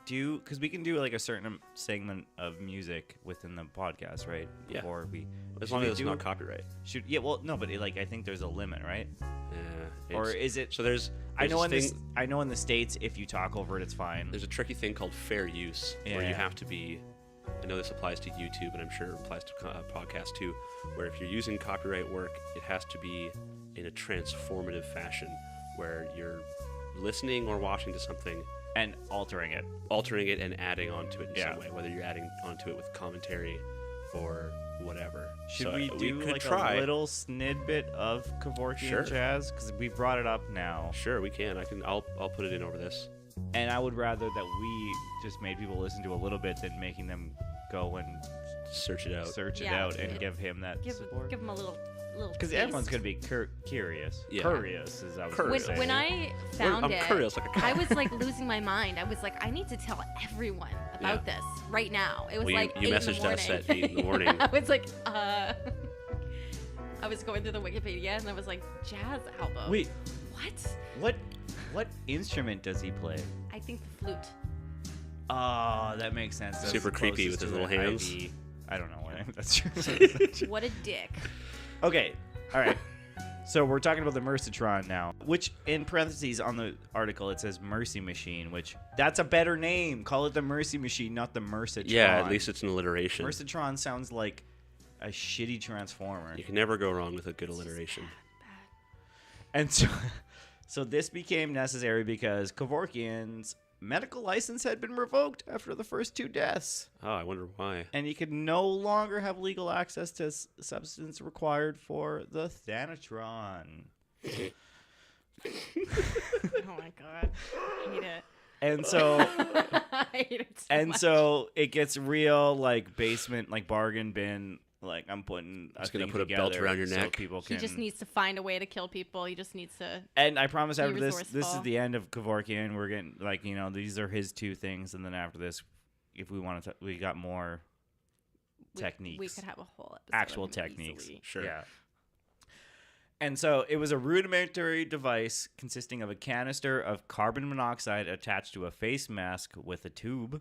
do because we can do a certain segment of music within the podcast, right? Yeah. Before we, As should long we as it's do- not copyright. well, no, but I think there's a limit, right? Yeah. Or it's- is it? so there's I know this I know in the States, if you talk over it, it's fine. There's a tricky thing called fair use, where Yeah. you have to be. I know this applies to YouTube, and I'm sure it applies to podcasts too. Where if you're using copyright work, it has to be in a transformative fashion, where you're listening or watching to something, And altering it. altering it and adding onto it in Yeah. some way, whether you're adding onto it with commentary or whatever. Should So we do could try. a little snidbit of Kevorkian Sure. jazz? Because we brought it up now, Sure, we can. I'll put it in over this. and I would rather that we just made people listen to a little bit than making them go and Search it out. search it Yeah. out and give him that give support. him a little Because taste. everyone's gonna be curious. Yeah. Curious, as I was Curious. gonna say. When I found I'm it, curious like a cat. I was like losing my mind. I was like, I need to tell everyone about this right now. It was Well, like you 8 in the messaged morning. us at 8 in the morning. I was like, I was going through the Wikipedia and I was like, jazz album. Wait, What? what instrument does he play? I think the flute. Oh, that makes sense. That's Super creepy closest with to his little the hands. IV. I don't know what that's true. What a dick. Okay, all right. So we're talking about the Mercitron now, which in parentheses on the article it says Mercy Machine, which that's a better name. Call it the Mercy Machine, not the Mercitron. Yeah, at least it's an alliteration. Mercitron sounds like a shitty transformer. You can never go wrong with a good alliteration. And so this became necessary because Kevorkian's medical license had been revoked after the first 2 deaths. Oh, I wonder why. And he could no longer have legal access to substance required for the Thanatron. Oh my god. I hate it. And so I hate it so and much. so it gets real like basement, like bargain bin. Like I'm putting Just a gonna thing put a belt together around your so neck. people He can. just needs to find a way to kill people. He just needs to. And I promise be after this is resourceful. the end of Kevorkian. We're getting like these are his 2 things, and then after this, if we want to, we got more techniques. We could have a whole episode. Actual of him techniques. easily. Sure. Yeah. And so it was a rudimentary device consisting of a canister of carbon monoxide attached to a face mask with a tube.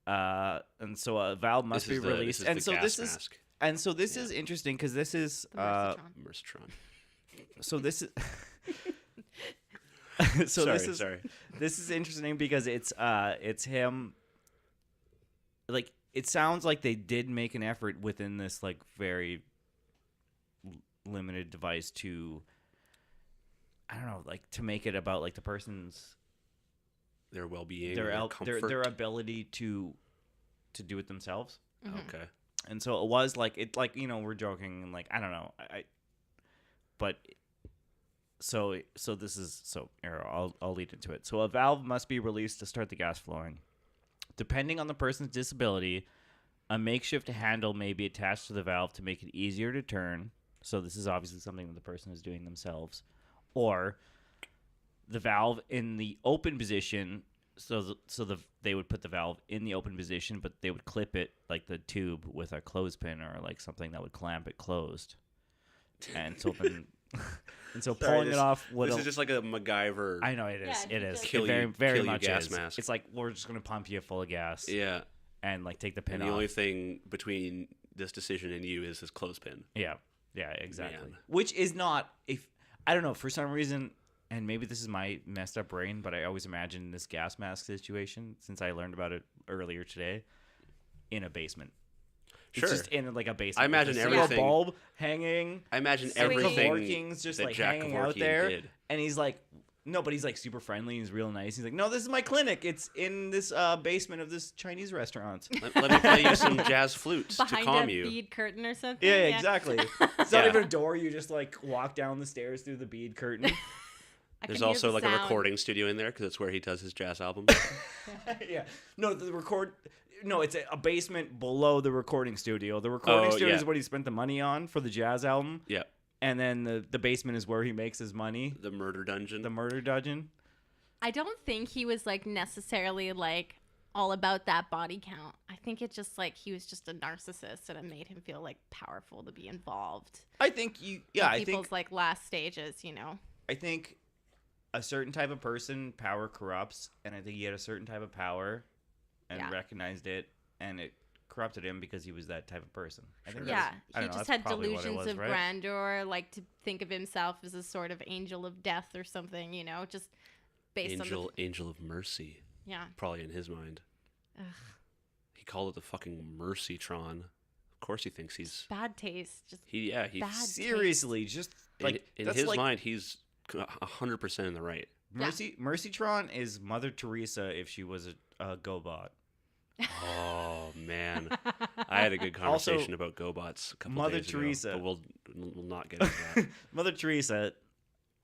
And so a valve must be released. This is the gas mask. And so this is interesting because this is The Mercitron. Mercitron. so this is Sorry. This is interesting because it's him. Like it sounds like they did make an effort within this like very limited device to, I don't know, like to make it about like the person's Their well-being, their comfort. their ability to do it themselves. Okay. And so it was like we're joking and like I don't know but so this is so here, I'll lead into it. So a valve must be released to start the gas flowing. Depending on the person's disability, a makeshift handle may be attached to the valve to make it easier to turn. So this is obviously something that the person is doing themselves, or the valve in the open position. They would put the valve in the open position, but they would clip it like the tube with a clothespin or like something that would clamp it closed. And so then, pulling it off would. This is just like a MacGyver. I know it is. Yeah, It is. Kill It very you- very kill you much gas is. mask. It's like we're just gonna pump you full of gas. Yeah. And like take the pin And off. the only thing between this decision and you is this clothespin. Yeah, exactly. Man. Which is not I don't know, for some reason, and maybe this is my messed up brain, but I always imagine this gas mask situation, since I learned about it earlier today, in a basement. Sure. It's just in like a basement. I imagine with a silver everything- bulb hanging. I imagine Sweet. everything Kevorkian's just that like Jack hanging out Kevorkian there, did. and he's like, no, but he's like super friendly. He's real nice. He's like, no, this is my clinic. It's in this basement of this Chinese restaurant. Let me play you some jazz flutes to Behind calm a you. bead curtain or something. Yeah, exactly. It's not Yeah. even a door. You just like walk down the stairs through the bead curtain. I There's can hear also the like a sound. recording studio in there because it's where he does his jazz album. Yeah. No, No, it's a basement below the recording studio. The recording studio is what he spent the money on for the jazz album. Yeah. And then the basement is where he makes his money. The murder dungeon. The murder dungeon. I don't think he was like necessarily like all about that body count. I think it's just like he was just a narcissist and it made him feel like powerful to be involved. I think in I people's think like last stages, you know. I think a certain type of person, power corrupts, and I think he had a certain type of power and Yeah. recognized it, and it corrupted him because he was that type of person. I think Sure. Yeah, I he don't know, just that's had probably what it delusions was, of right? grandeur, like to think of himself as a sort of angel of death or something, you know, just based Angel of mercy. yeah. Probably in his mind. Ugh. He called it the fucking Mercytron. Of course he thinks he's Bad taste. Just he's bad Seriously, just like in that's his like mind he's 100% in the right. Mercytron is Mother Teresa if she was a GoBot. Oh man, I had a good Also, conversation about GoBots a couple Mother days Teresa. ago, but we'll not get into that. Mother Teresa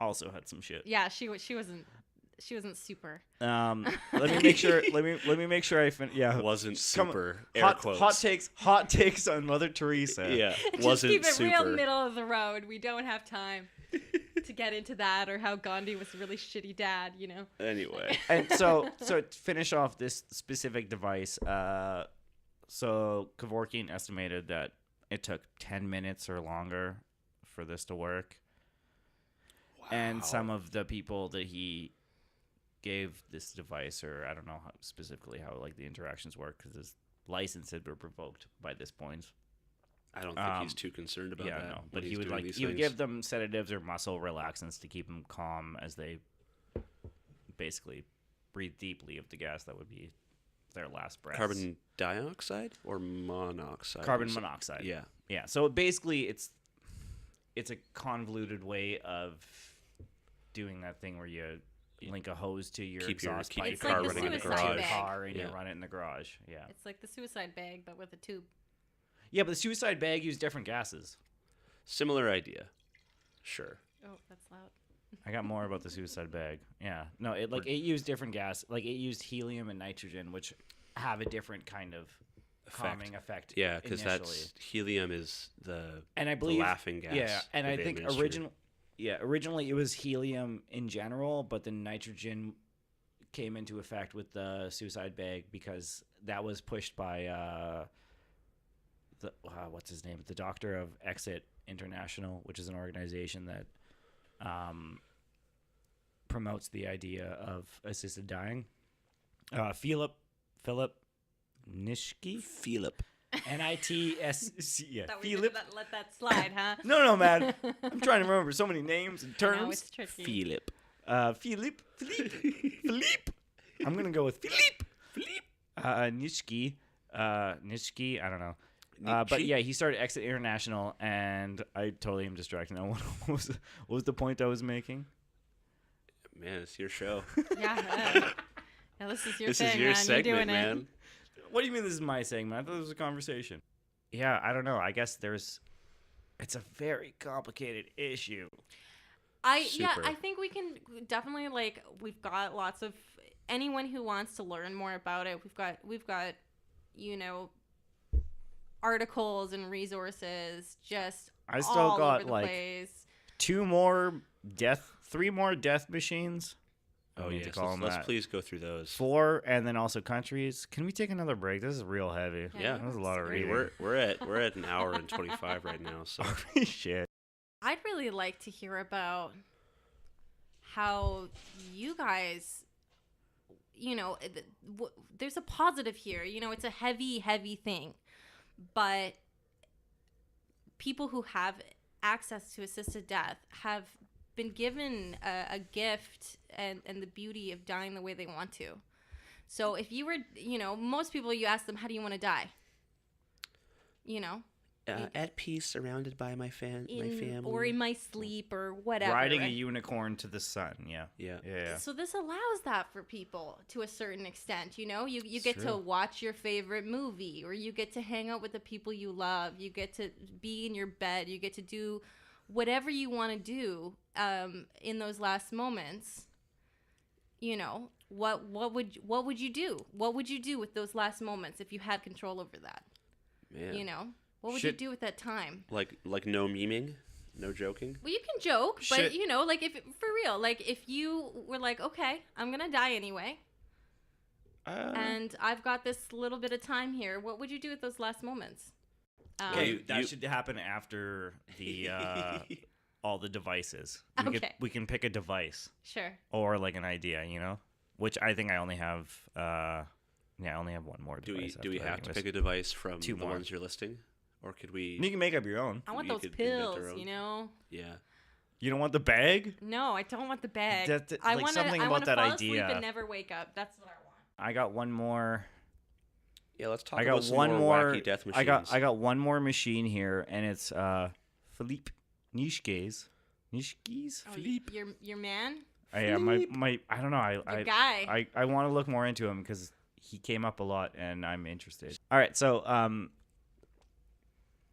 also had some shit. yeah, she wasn't super. Let me make sure. Let me make sure I yeah. Wasn't Come- super. Air hot, quotes. hot takes on Mother Teresa. Yeah, Just wasn't keep it super. real middle of the road. We don't have time to get into that or how Gandhi was a really shitty dad, you know. Anyway, And so to finish off this specific device, so Kevorkian estimated that it took 10 minutes or longer for this to work. And some of the people that he gave this device, or I don't know specifically how like the interactions work, because his license had been revoked by this point. I don't think he's too concerned about that. No, when but he's he would doing like these he would things. give them sedatives or muscle relaxants to keep them calm as they basically breathe deeply of the gas that would be their last breath. Carbon dioxide or monoxide? Carbon monoxide. Yeah. Yeah. So basically, it's a convoluted way of doing that thing where you link a hose to your exhaust keep pipe. your It's car like the running in the suicide garage. bag. Car and Yeah. you run it in the garage. Yeah. It's like the suicide bag, but with a tube. Yeah, but the suicide bag used different gases. Similar idea. Sure. Oh, that's loud. I got more about the suicide bag. Yeah. No, it used different gas. Like it used helium and nitrogen, which have a different kind of calming effect. Yeah, because initially. that's helium is the And I believe laughing gas. Yeah, and that I they think administer. originally it was helium in general, but then nitrogen came into effect with the suicide bag because that was pushed by what's his name? The doctor of Exit International, which is an organization that promotes the idea of assisted dying. Philip Nitschke. Philip. Nitschke. Yeah, Thought we Philip. could let that slide, huh? No, man. I'm trying to remember so many names and I terms. know, it's tricky. Philip. Philippe. I'm gonna go with Philippe. Nitschke. Nitschke. I don't know. But Nietzsche? yeah, he started Exit International, and I totally am distracted now. What was the point I was making? Man, it's your show. Yeah. Yeah, this is your This thing, is your man. segment, You're doing man. it. What do you mean this is my segment? I thought it was a conversation. Yeah, I don't know. I guess it's a very complicated issue. Yeah, Super. I think we can definitely we've got lots of anyone who wants to learn more about it. We've got articles and resources just I still all got over the place. 3 more death machines. Oh, We need yes. to call them Let's that. please go through those. 4, and then also countries. Can we take another break? This is real heavy. Yeah. That was a lot of I mean, reading. we're at an hour and 25 right now, so Shit. I'd really like to hear about how you guys, there's a positive here. It's a heavy, heavy thing. But people who have access to assisted death have been given a gift and the beauty of dying the way they want to. So if you were, most people, you ask them, how do you want to die? at peace, surrounded by my family, or in my sleep or whatever. Riding a right? unicorn to the sun. Yeah. Yeah. So this allows that for people to a certain extent. You It's get to true. watch your favorite movie, or you get to hang out with the people you love. You get to be in your bed. You get to do whatever you want to do in those last moments. What would you do? What would you do with those last moments if you had control over that? Man. What would you do with that time? Like no memeing, no joking. Well, you can joke, but Shit. if for real, if you were like, okay, I'm gonna die anyway, and I've got this little bit of time here, what would you do with those last moments? Okay, that you- should happen after the all the devices. Okay. We can pick a device Sure. or like an idea, which I think I only have. I only have one more Do device. we after have that to anyways. pick a device from 2 the more. ones you're listing, or could we? You can make up your own. I want You those could invent pills, their own. you know. Yeah. You don't want the bag? No, I don't want the bag. Like, something about that fall idea. asleep and never wake up. That's what I want. I got one more. Yeah. Let's talk I about got some one more. wacky death machines. I got one more machine here, and it's Philippe Nitschke's. Nitschke's? Oh, Philippe. your man, Yeah, my I don't know. your guy. I want to look more into him because he came up a lot, and I'm interested. All right, so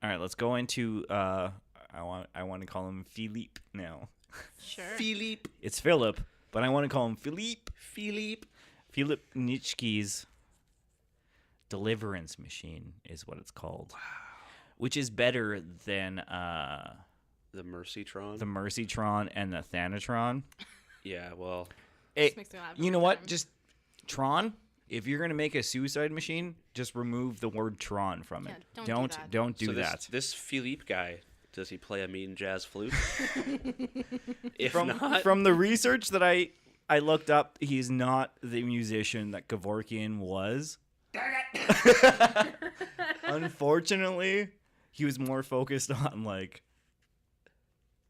all right, let's go into I want to call him Philippe now. Sure. Philippe. It's Philip, but I want to call him Philippe. Philippe. Philip Nitschke's deliverance machine is what it's called. Wow. Which is better than The Mercytron. the Mercytron and the Thanatron. Yeah. Well. Just makes me laugh You know every what? time. Just Tron. If you're gonna make a suicide machine, just remove the word Tron from it. Yeah, don't do that. Don't do So that. This Philippe guy, does he play a mean jazz flute? If From not, from the research that I I looked up. He's not the musician that Kevorkian was. Unfortunately, he was more focused on like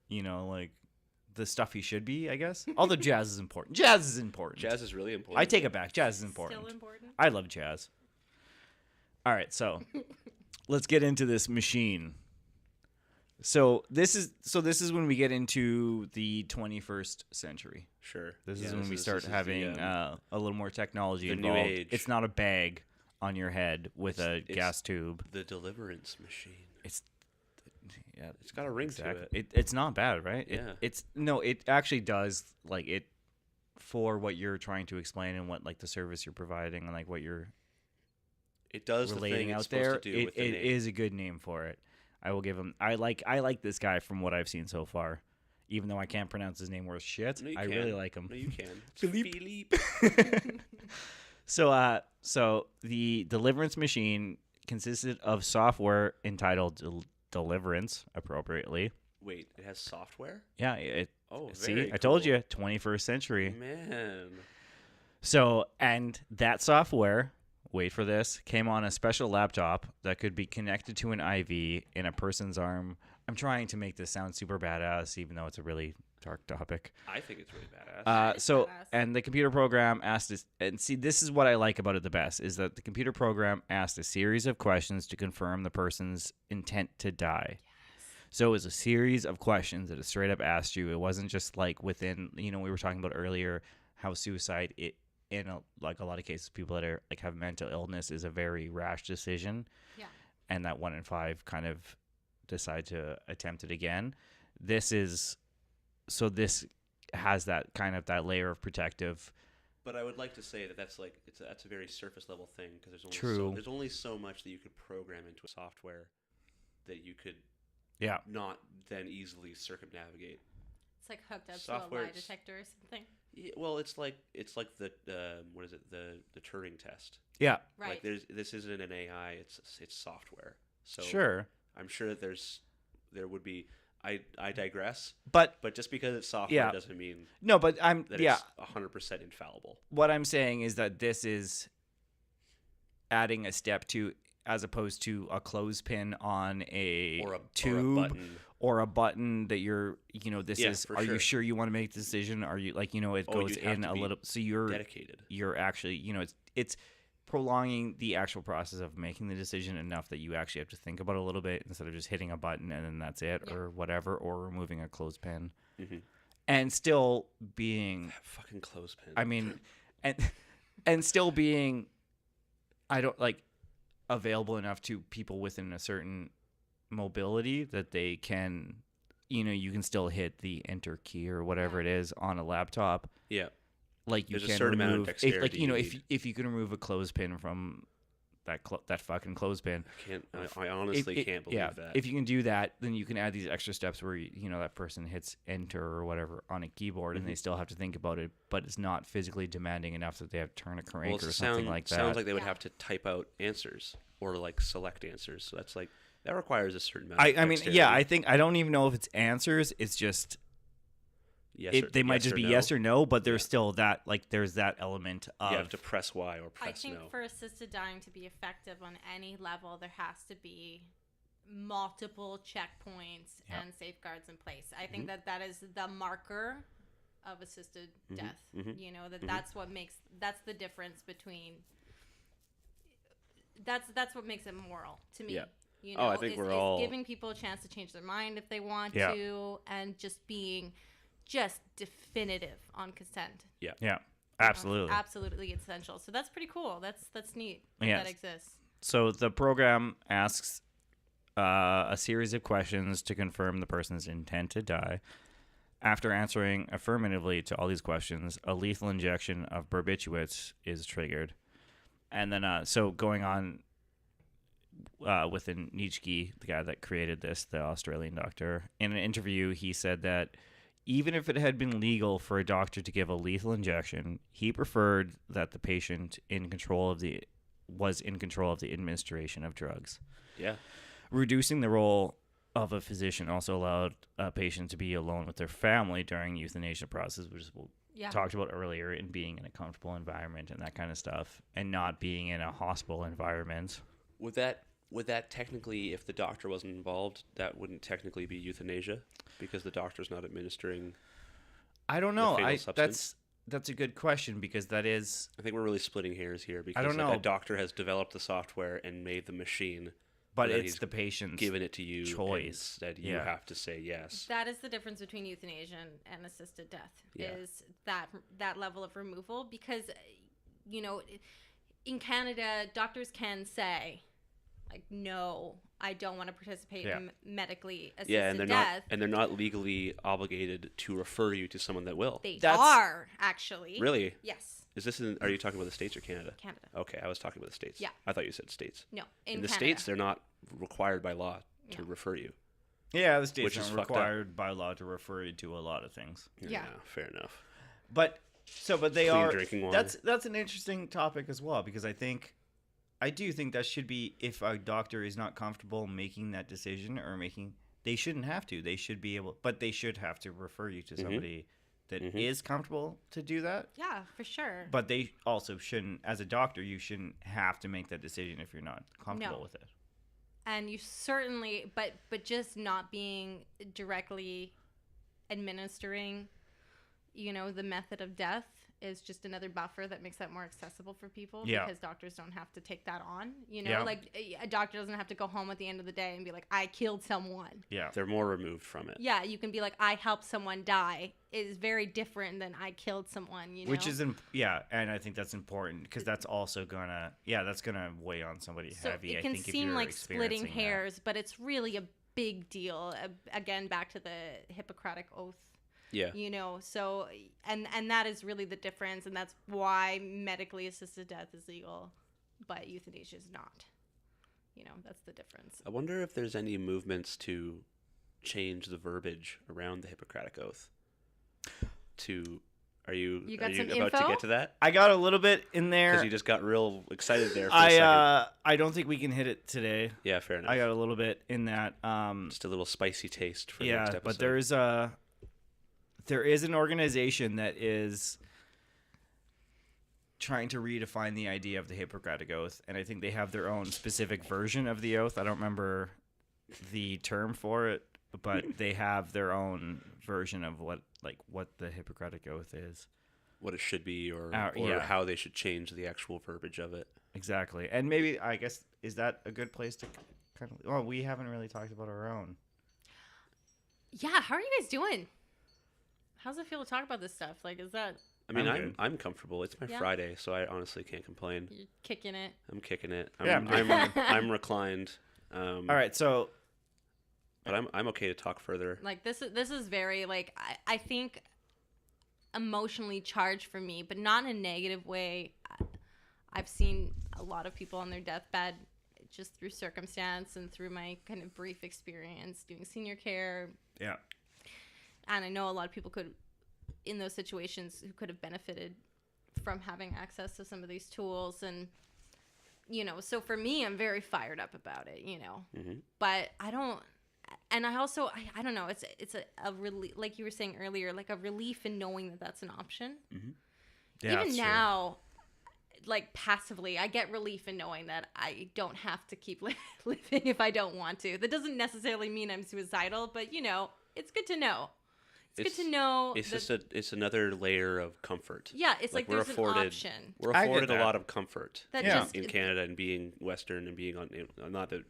the stuff he should be, I guess. Although jazz is important. Jazz is important. Jazz is really important. I take it back. Jazz is important. Still important. I love jazz. All right, so let's get into this machine. So this is when we get into the 21st century. Sure. This is when we start having a little more technology the involved. new age. It's not a bag on your head with a gas tube. The deliverance machine. Yeah, it's got a ring to it. It's not bad, right? Yeah. It actually does like it for what you're trying to explain and what like the service you're providing and like what you're it does relating the thing out it's there. supposed to do with the It name. is a good name for it. I will give him. I like this guy from what I've seen so far. Even though I can't pronounce his name worth shit, No, you I can. really like him. No, you can. Philippe. So the Deliverance machine consisted of software entitled Deliverance, appropriately. Wait, it has software? Yeah, it. Oh, See, very I told cool. you, 21st century. Man. So, and that software, wait for this, came on a special laptop that could be connected to an IV in a person's arm. I'm trying to make this sound super badass, even though it's a really dark topic. I think it's really badass. So, badass. and the computer program asked us, and see, this is what I like about it the best, is that the computer program asked a series of questions to confirm the person's intent to die. So it was a series of questions that it straight up asked you. It wasn't just like within, we were talking about earlier how suicide, in a lot of cases, people that are like have mental illness is a very rash decision. Yeah. And that 1 in 5 kind of decide to attempt it again. This has that kind of that layer of protective. But I would like to say that that's a very surface level thing because True. There's only so much that you could program into a software that you could Yeah. not then easily circumnavigate. It's like hooked up to a Software- lie detector or something. Yeah, well, it's like the what is it, the Turing test. Yeah. Right. Like this isn't an AI, it's software. So Sure. I'm sure that there would be. I digress, But just because it's software Yeah. doesn't mean no, but I'm that yeah. it's 100% infallible. What I'm saying is that this is adding a step to, as opposed to a clothespin on a tube or a button that you're, this Yeah, is, for are you sure. sure you want to make the decision? Are you it goes you'd have in to a be little, so you're dedicated. actually, it's prolonging the actual process of making the decision enough that you actually have to think about it a little bit instead of just hitting a button and then that's it, Yeah. or whatever, or removing a clothespin. Mm-hmm. And still being, That fucking clothespin. I mean, and still being, I don't like, available enough to people within a certain mobility that they can, you can still hit the enter key or whatever it is on a laptop. Yeah. Like you There's a can certain amount of remove, dexterity you if you can remove a clothespin from that fucking clothespin. I honestly can't believe that. If you can do that, then you can add these extra steps where that person hits enter or whatever on a keyboard, and they still have to think about it, but it's not physically demanding enough that they have to turn a crank or something like that. Sounds like they would Yeah. have to type out answers or like select answers. So that's that requires a certain amount. I of mean, dexterity. yeah, I don't even know if it's answers. It's just they might just be yes or no, but there's still that there's that element of You have to press Y or I press think no. for assisted dying to be effective on any level, there has to be multiple checkpoints and safeguards in place. I think that is the marker of assisted death. That's the difference between. That's what makes it moral to me. Yeah. I think we're all giving people a chance to change their mind if they want Yeah. to, and just being definitive on consent. Yeah, absolutely. Absolutely essential. So that's pretty cool. That's neat Yes. that exists. So the program asks a series of questions to confirm the person's intent to die. After answering affirmatively to all these questions, a lethal injection of barbiturates is triggered. And then, so going on within Nitschke, the guy that created this, the Australian doctor, in an interview, he said that even if it had been legal for a doctor to give a lethal injection, he preferred that the patient was in control of the administration of drugs. Yeah. Reducing the role of a physician also allowed a patient to be alone with their family during euthanasia process, which is talked about earlier, in being in a comfortable environment and that kind of stuff, and not being in a hospital environment. Would that technically, if the doctor wasn't involved, that wouldn't technically be euthanasia because the doctor's not administering? I don't know. fatal substance? That's a good question, because that is. I think we're really splitting hairs here because don't know. a doctor has developed the software and made the machine, But and then it's he's the patient's given it to you choice. that you have to say yes. That is the difference between euthanasia and assisted death. Yeah. Is that level of removal, because in Canada, doctors can say, like, no, I don't want to participate in medically assisted Yeah, and death. they're not legally obligated to refer you to someone that will. They That's- are, actually. Really? Yes. Is this are you talking about the States or Canada? Canada. Okay, I was talking about the States. Yeah. I thought you said States. No, In the Canada. States, they're not required by law to No. refer you. Yeah, the states Which is aren't fucked up. required by law to refer you to a lot of things. Yeah. Fair enough. But they Clean are. drinking water. That's an interesting topic as well, because I do think that should be, if a doctor is not comfortable making that decision they shouldn't have to. They should be able, but they should have to refer you to somebody that is comfortable to do that. Yeah, for sure. But they also shouldn't, as a doctor, you shouldn't have to make that decision if you're not comfortable No. with it. And you certainly, but just not being directly administering, the method of death is just another buffer that makes that more accessible for people. Yeah. Because doctors don't have to take that on. Yeah. Like a doctor doesn't have to go home at the end of the day and be like, I killed someone. Yeah. They're more removed from it. Yeah, you can be like, I helped someone die. It is very different than I killed someone. Which is, and I think that's important, because that's also gonna weigh on somebody So heavy. it can I think if seem you're like splitting experiencing that. hairs, but it's really a big deal. Again, back to the Hippocratic Oath. Yeah. So and that is really the difference, and that's why medically assisted death is legal, but euthanasia is not. That's the difference. I wonder if there's any movements to change the verbiage around the Hippocratic Oath. Are you got some about to info? get to that? I got a little bit in there. Because you just got real excited there for a second. I don't think we can hit it today. Yeah, fair enough. I got a little bit in that. Just a little spicy taste for the next episode. But there is an organization that is trying to redefine the idea of the Hippocratic Oath, and I think they have their own specific version of the oath. I don't remember the term for it, but they have their own version of what the Hippocratic Oath is. What it should be, or yeah. how they should change the actual verbiage of it. Exactly. And maybe, I guess, is that a good place to kind of... Well, we haven't really talked about our own. Yeah, how are you guys doing? How's it feel to talk about this stuff? Like, is that... I mean, I'm good. I'm comfortable. It's my Yeah. Friday, so I honestly can't complain. You're kicking it? I'm kicking it. Yeah, I'm reclined. All right, so... But I'm okay to talk further. Like, this is very, like, I think emotionally charged for me, but not in a negative way. I've seen a lot of people on their deathbed just through circumstance and through my kind of brief experience doing senior care. Yeah. And I know a lot of people could, in those situations, who could have benefited from having access to some of these tools. And, so for me, I'm very fired up about it, But I don't... And I also, I don't know, it's a relief, like you were saying earlier, like a relief in knowing that that's an option. Mm-hmm. Yeah, Even that's true. now, like passively, I get relief in knowing that I don't have to keep living if I don't want to. That doesn't necessarily mean I'm suicidal, but it's good to know. It's good to know. It's another layer of comfort. Yeah, it's like we're there's afforded, an option. We're I get afforded a that. lot of comfort That Yeah. just in Canada, and being Western and being not that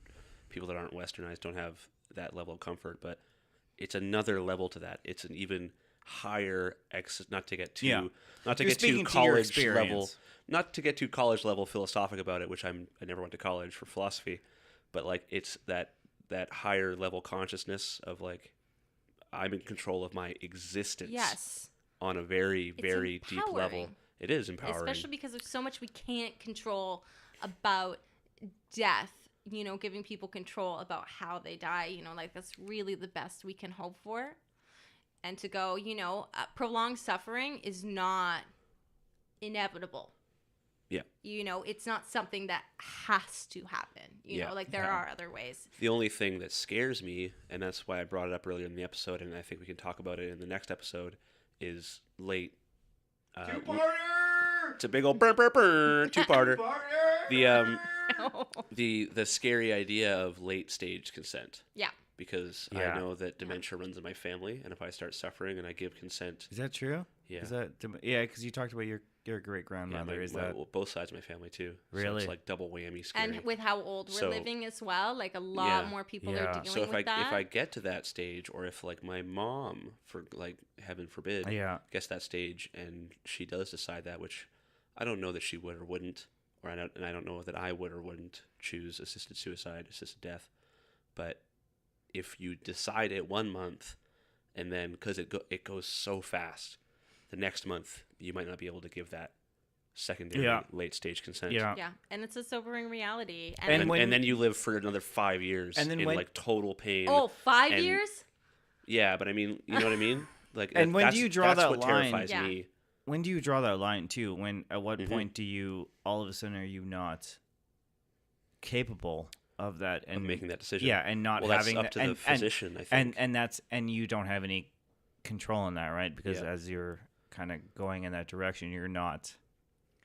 people that aren't Westernized don't have that level of comfort, but it's another level to that. It's an even higher not to get too Yeah. not to You're get too speaking to your college level, experience. not to get too college level philosophic about it, which I never went to college for philosophy, but like it's that higher level consciousness of like I'm in control of my existence. yes, On a very, very deep level. empowering. It is empowering. especially because there's so much we can't control about death. Giving people control about how they die. Like that's really the best we can hope for. And to go, prolonged suffering is not inevitable. Yeah. It's not something that has to happen. Like there are other ways. The only thing that scares me, and that's why I brought it up earlier in the episode, and I think we can talk about it in the next episode, is late It's a big old two-parter. The scary idea of late stage consent. Yeah. Because Yeah. I know that dementia runs in my family, and if I start suffering and I give consent, Is that true? yeah, Is that because you talked about your great grandmother. well, both sides of my family too. So Really? it's like double whammy scary. And with how old we're So- living as well, like a lot Yeah. more people Yeah. are dealing So if with that. if I get to that stage, or if like my mom, for like heaven forbid, gets that stage, and she does decide that, which I don't know that she would or wouldn't, and I don't know that I would or wouldn't choose assisted suicide, assisted death, but if you decide it 1 month, and then because it goes so fast, the next month you might not be able to give that secondary late stage consent. Yeah, and it's a sobering reality. And then you live for another 5 years And then in when- like total pain. Oh, 5 and- years? Yeah, but I mean, you know what I mean? Like, And when do that's- you draw that's that what line? terrifies Yeah. me. When do you draw that line too? At what Mhm. point do you all of a sudden are you not capable of that Of making that decision. Yeah, and not well, having that's up to that- the physician, I think. and you don't have any control in that, right? Because Yeah. as you're kind of going in that direction, you're not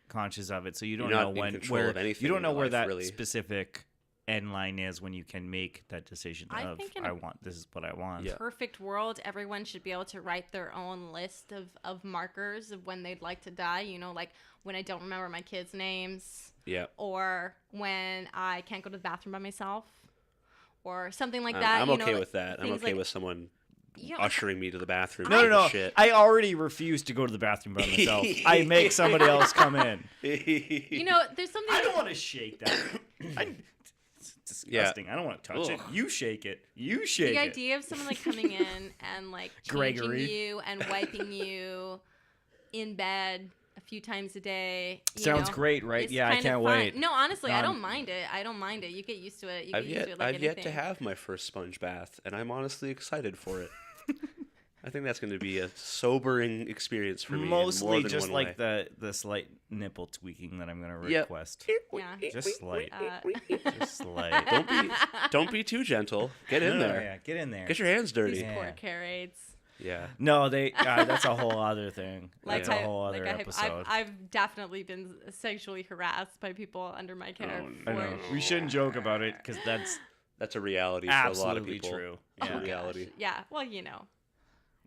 conscious of it, so you don't You're know not in when control where of anything you don't in know your where life, that really. specific end line is when you can make that decision I of think in I a- want this is what I want. Yeah. Perfect world, everyone should be able to write their own list of markers of when they'd like to die. You know, like when I don't remember my kids' names, Yeah. or when I can't go to the bathroom by myself, or something like that. I'm you okay know, with that. I'm things okay like- with someone Yeah. ushering me to the bathroom. No, taking no, no. Shit. I already refuse to go to the bathroom by myself. I make somebody else come in. You know, there's something. I don't want to shake that. It's disgusting. I don't want to touch it. Ugh. You shake it. You shake the it. idea of someone like coming in and like changing Gregory. you and wiping you in bed a few times a day. You Sounds know, great, right? is Yeah, I kind of can't fun. wait. No, honestly, I Um, don't mind it. I don't mind it. You get used to it. You get I've used to it like yet to anything. have my first sponge bath, and I'm honestly excited for it. I think that's going to be a sobering experience for me. in more Mostly than just one like way. the slight nipple tweaking that I'm going to Yep. request. Yeah. Just slight. Just slight. Don't be too gentle. Get in No, there. Yeah, get in there. Get your hands dirty. These Yeah. poor carrots. Yeah. No, that's a whole other thing. Like That's a whole other episode. I've definitely been sexually harassed by people under my care. Oh, I for know. We shouldn't joke about it because that's That's a reality for a lot of absolutely people. true. It's Yeah. a reality. Yeah, well, you know.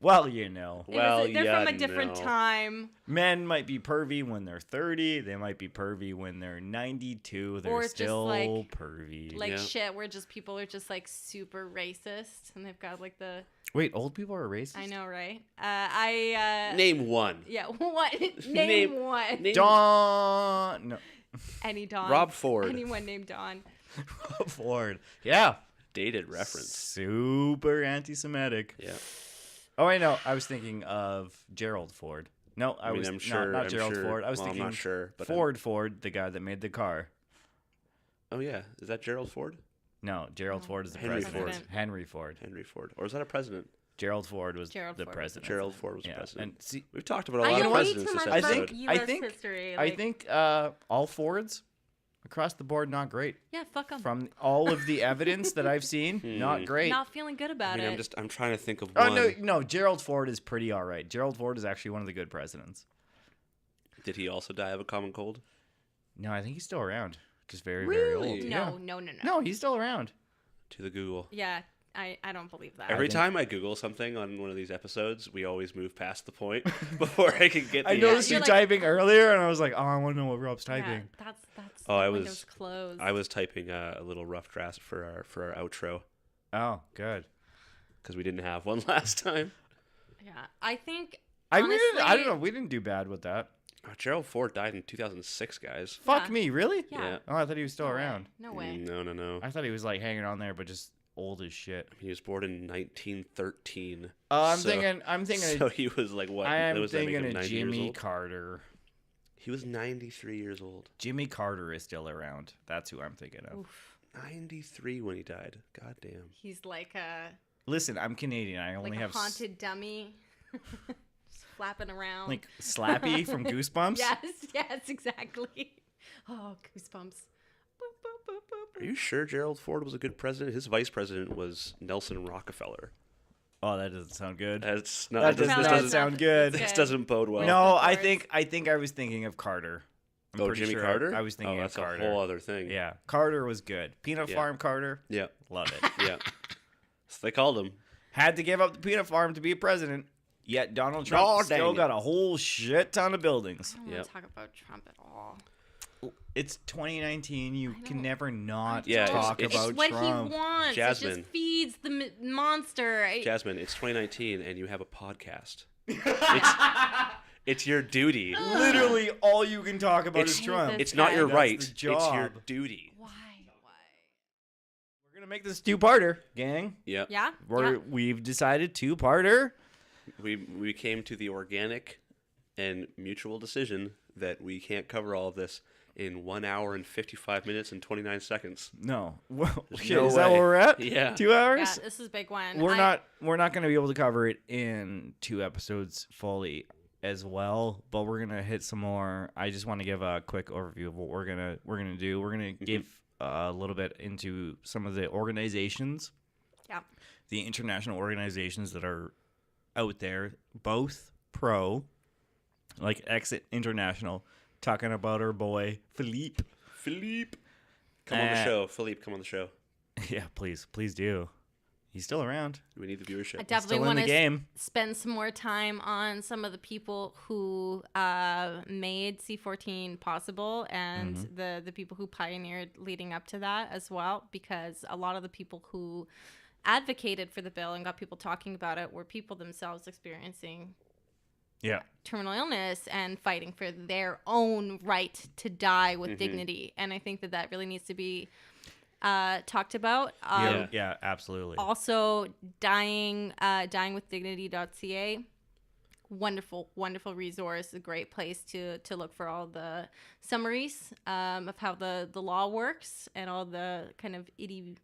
Well, you know. Well, they're yeah, from a different no. time. Men might be pervy when they're 30. They might be pervy when they're 92. They're Or just, still like- pervy. Like Yeah. shit, where just people are just like super racist, and they've got like the Wait, old people are racist? I know, right? Name one. Yeah, what? Name Name- one. Name Dawn. No. Any Don. Rob Ford. Anyone named Don. Ford. Yeah. Dated reference. Super anti-Semitic. Yeah. Oh, I know. I was thinking of Gerald Ford. No, I mean, was I'm sure. not I'm Gerald sure- Ford. I was well, thinking I'm not sure. But Ford, the guy that made the car. Oh yeah, is that Gerald Ford? No, Gerald No. Ford is the Henry president. Ford. Henry Ford. Henry Ford, or is that a president? Gerald Ford was Gerald the Ford was the president. Gerald Ford was Yeah. president. And see, We've talked about a I lot know of way presidents too this much I about episode. think- U.S. think- history. I Like, think all Fords across the board not great. yeah, fuck them. From all of the evidence that I've seen, not great. Not feeling good about I mean, it. I'm trying to think of Oh one. no, Gerald Ford is pretty all right. Gerald Ford is actually one of the good presidents. Did he also die of a common cold? No, I think he's still around. Just very, very Really? old. No, Yeah. no. No, he's still around. To the Google. Yeah, I don't believe that. Every think- time I Google something on one of these episodes, we always move past the point before I can get. I the noticed answer. you You're like- typing earlier, and I was like, oh, I want to know what Rob's Yeah, typing. that's Oh, I Windows was- closed. I was typing a little rough draft for our outro Oh, good. because we didn't have one last time. Yeah, I think I honestly, don't know. We didn't do bad with that. Gerald Ford died in 2006, guys. Fuck Yeah. me, really? Yeah. Oh, I thought he was still No way. around. No way. No. I thought he was like hanging on there, but just old as shit. He was born in 1913. I'm So- thinking. So he was like what? I am was that make thinking him of 90 years Jimmy old? Carter. He was 93 years old. Jimmy Carter is still around. That's who I'm thinking of. Oof. 93 when he died. God damn. He's like a Listen, I'm Canadian. I only like have a haunted dummy, just flapping around. like Slappy from Goosebumps. Yes, exactly. Oh, goosebumps. Boop, boop, boop, boop, Are you sure Gerald Ford was a good president? His vice president was Nelson Rockefeller. Oh, that doesn't sound good. That's not. That This does Probably not doesn't. sound good. This doesn't bode well. No, Of I course. think I was thinking of Carter. I'm Oh, pretty Jimmy sure Carter. I was thinking oh, of that's Carter. a whole other thing. Yeah, Carter was good. Peanut Yeah. Farm Carter, Yeah. love it. Yeah. So they called him. Had to give up the peanut farm to be president. Yet Donald Trump Oh, still dang got a whole shit ton of buildings. I don't want Yep. to talk about Trump at all. It's 2019. You I can don't- never not Yeah, talk it's about It's what Trump. he wants. It Jasmine. just feeds the monster. Jasmine, it's 2019 and you have a podcast. It's your duty. Literally, all you can talk about It's- is Trump. this It's not your That's right. the It's your job. duty. Why? We're gonna make this two-parter, gang. Yeah. Yeah. We've decided two-parter. We came to the organic and mutual decision that we can't cover all of this in 1 hour and 55 minutes and 29 seconds. No, well, There's okay, no is that what way. we're at? Yeah. 2 hours. Yeah, this is a big one. We're not going to be able to cover it in 2 episodes fully as well, but we're going to hit some more. I just want to give a quick overview of what we're going to do. We're going to give a little bit into some of the organizations. Yeah. The international organizations that are out there, both pro, like Exit International, talking about our boy Philippe. Come on the show. Philippe, come on the show. Yeah, please do. He's still around. We need the viewership. I definitely Still in want the to game. spend some more time on some of the people who made C14 possible and the people who pioneered leading up to that as well, because a lot of the people who advocated for the bill and got people talking about it were people themselves experiencing Yeah. terminal illness and fighting for their own right to die with dignity. And I think that really needs to be talked about. Yeah, absolutely. Also, dyingwithdignity.ca. Wonderful resource. A great place to look for all the summaries of how the law works and all the kind of itty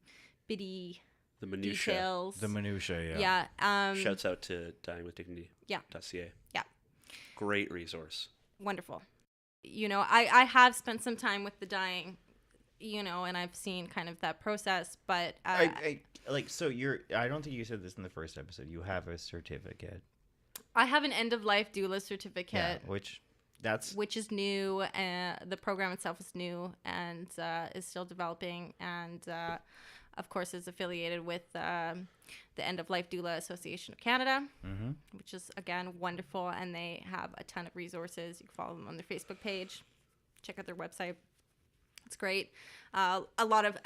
bitty The minutia. details. The minutia, yeah. Yeah. Shouts out to dyingwithdignity.ca. Yeah. Yeah. Great resource. Wonderful. You know, I have spent some time with the dying, you know, and I've seen kind of that process, but I so I don't think you said this in the first episode. You have a certificate. I have an end of life doula certificate. Which is new. The program itself is new and is still developing, and of course is affiliated with the End of Life Doula Association of Canada, which is again wonderful, and they have a ton of resources. You can follow them on their Facebook page, check out their website. It's great. A lot of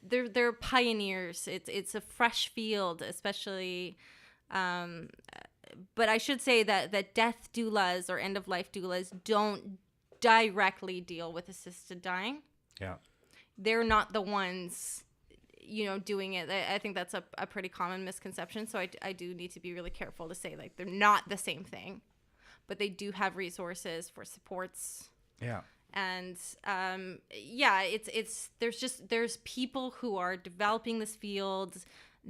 they're pioneers. It's a fresh field, especially. But I should say that death doulas or end of life doulas don't directly deal with assisted dying. Yeah. They're not the ones, you know, doing it. I think that's a pretty common misconception. So I do need to be really careful to say, like, they're not the same thing, but they do have resources for supports. Yeah. And there's people who are developing this field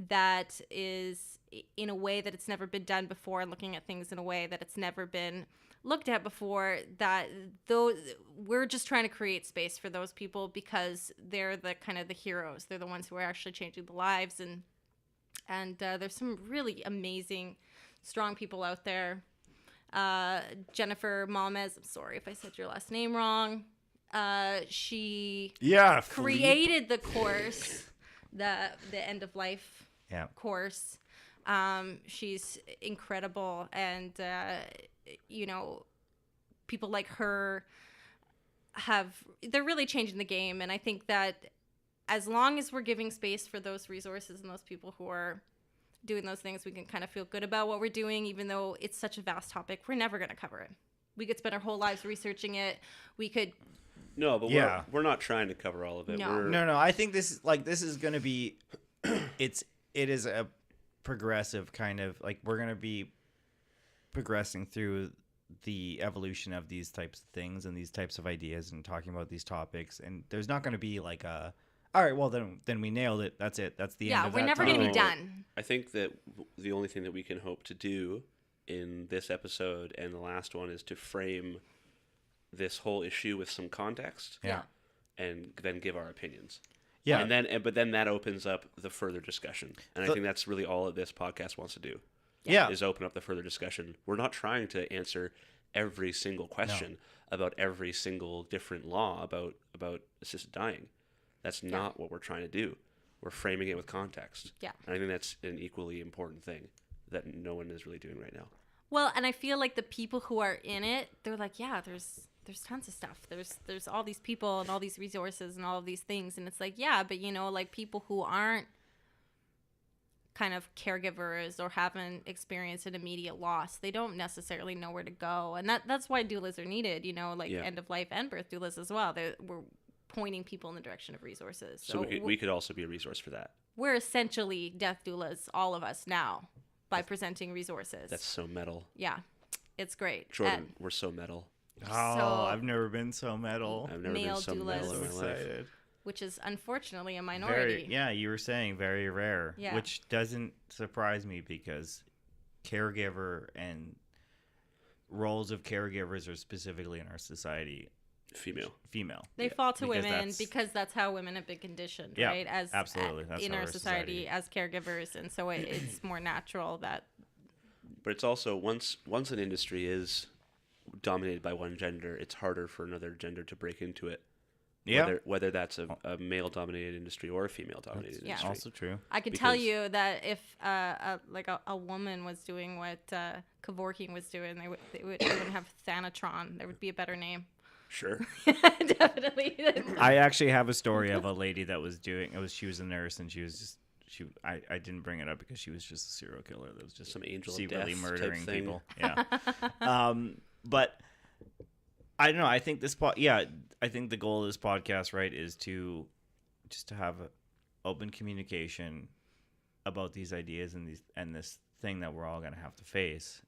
that is in a way that it's never been done before, and looking at things in a way that it's never been looked at before. That though we're just trying to create space for those people because they're the kind of the heroes. They're the ones who are actually changing the lives, and there's some really amazing, strong people out there. Jennifer Malmez, I'm sorry if I said your last name wrong. She created the course, the end of life course. She's incredible, and you know, people like her they're really changing the game. And I think that as long as we're giving space for those resources and those people who are doing those things, we can kind of feel good about what we're doing, even though it's such a vast topic. We're never going to cover it. We could spend our whole lives researching it. We could. No, but we're not trying to cover all of it. No. No. I think this is going to be, it is a progressive kind of, like, we're going to be progressing through the evolution of these types of things and these types of ideas and talking about these topics. And there's not going to be like all right, well then we nailed it. That's it. That's the end of that. Yeah, we're never going to be No. done. I think that the only thing that we can hope to do in this episode and the last one is to frame this whole issue with some context. Yeah. And then give our opinions. Yeah. But then that opens up the further discussion. And I think that's really all that this podcast wants to do. Yeah. Is open up the further discussion. We're not trying to answer every single question about every single different law about assisted dying. That's not what we're trying to do. We're framing it with context. Yeah. And I think that's an equally important thing that no one is really doing right now. Well, and I feel like the people who are in it, they're like, yeah, there's tons of stuff. There's all these people and all these resources and all of these things. And it's like, yeah, but like people who aren't kind of caregivers or haven't experienced an immediate loss, they don't necessarily know where to go. And that's why doulas are needed, end of life and birth doulas as well. We're pointing people in the direction of resources. So we could also be a resource for that. We're essentially death doulas, all of us now, by presenting resources. That's so metal. Yeah, it's great. Jordan, we're so metal. Oh, I've never been so metal. I've never been so metal in my life. Which is unfortunately a minority. You were saying very rare, which doesn't surprise me because caregiver and roles of caregivers are specifically in our society female. They fall to women because that's how women have been conditioned, right? As absolutely. That's in our society as caregivers, and so it's more natural that. But it's also once an industry is dominated by one gender, it's harder for another gender to break into it. Yeah. Whether that's a male-dominated industry or a female-dominated industry. Yeah, also true. I could tell you that if a woman was doing what Kevorkian was doing, they wouldn't have Thanatron. There would be a better name. Sure. Definitely. I actually have a story of a lady that was doing. She was a nurse, and I didn't bring it up because she was just a serial killer that was just some angel of secretly death murdering type thing. people. Yeah. But I don't know. I think I think the goal of this podcast, right, is to have open communication about these ideas and this thing that we're all going to have to face.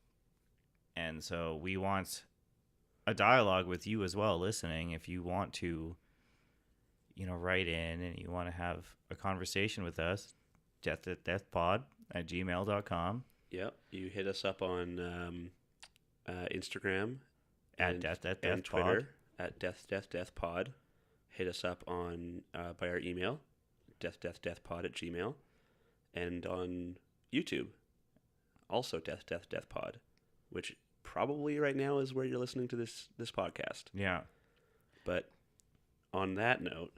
And so we want a dialogue with you as well, listening. If you want to, write in and you want to have a conversation with us, death@deathpod@gmail.com. Yep. You hit us up on Instagram at death@deathpod. and Twitter at death_deathpod. Hit us up on by our email, death_deathpod@gmail, and on YouTube, also death_deathpod, which probably right now is where you're listening to this podcast. Yeah. But on that note,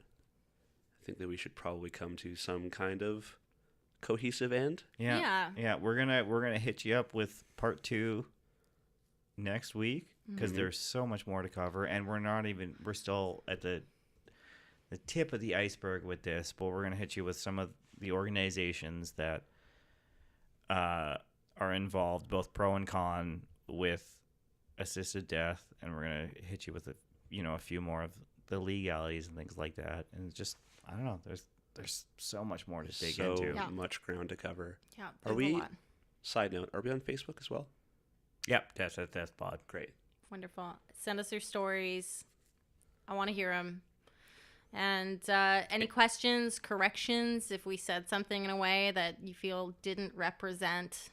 I think that we should probably come to some kind of cohesive end. Yeah. We're gonna hit you up with part 2 next week because there's so much more to cover, and we're still at the tip of the iceberg with this, but we're gonna hit you with some of the organizations that are involved, both pro and con, with assisted death, and we're gonna hit you with a few more of the legalities and things like that, and just I don't know. There's so much more to dig into. So much ground to cover. Yeah. Are we? Side note: are we on Facebook as well? Yep. Death_deathpod. Great. Wonderful. Send us your stories. I want to hear them. And any questions, corrections, if we said something in a way that you feel didn't represent.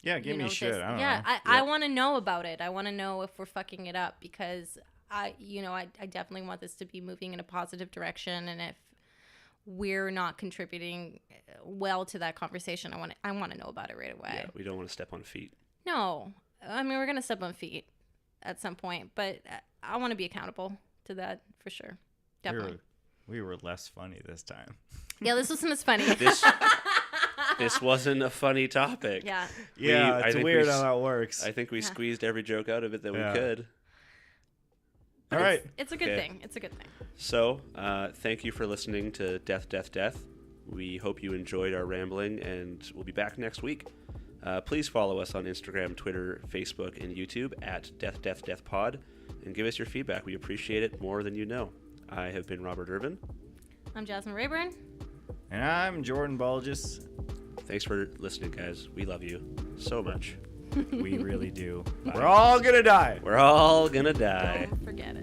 Yeah, give me shit. I don't know. I want to know about it. I want to know if we're fucking it up because I definitely want this to be moving in a positive direction. And if we're not contributing well to that conversation, I want to know about it right away. Yeah, we don't want to step on feet. No, I mean, we're going to step on feet at some point, but I want to be accountable to that for sure. Definitely. We were less funny this time. Yeah, this wasn't as funny. This wasn't a funny topic. Yeah. It's weird how that works. I think we squeezed every joke out of it that we could. All right. It's a good thing. It's a good thing. So, thank you for listening to Death, Death, Death. We hope you enjoyed our rambling, and we'll be back next week. Please follow us on Instagram, Twitter, Facebook, and YouTube at death_deathpod, and give us your feedback. We appreciate it more than you know. I have been Robert Irvin. I'm Jasmine Rayburn. And I'm Jordan Bulgis. Thanks for listening, guys. We love you so much. We really do. We're all gonna die. We're all gonna die. Don't forget it.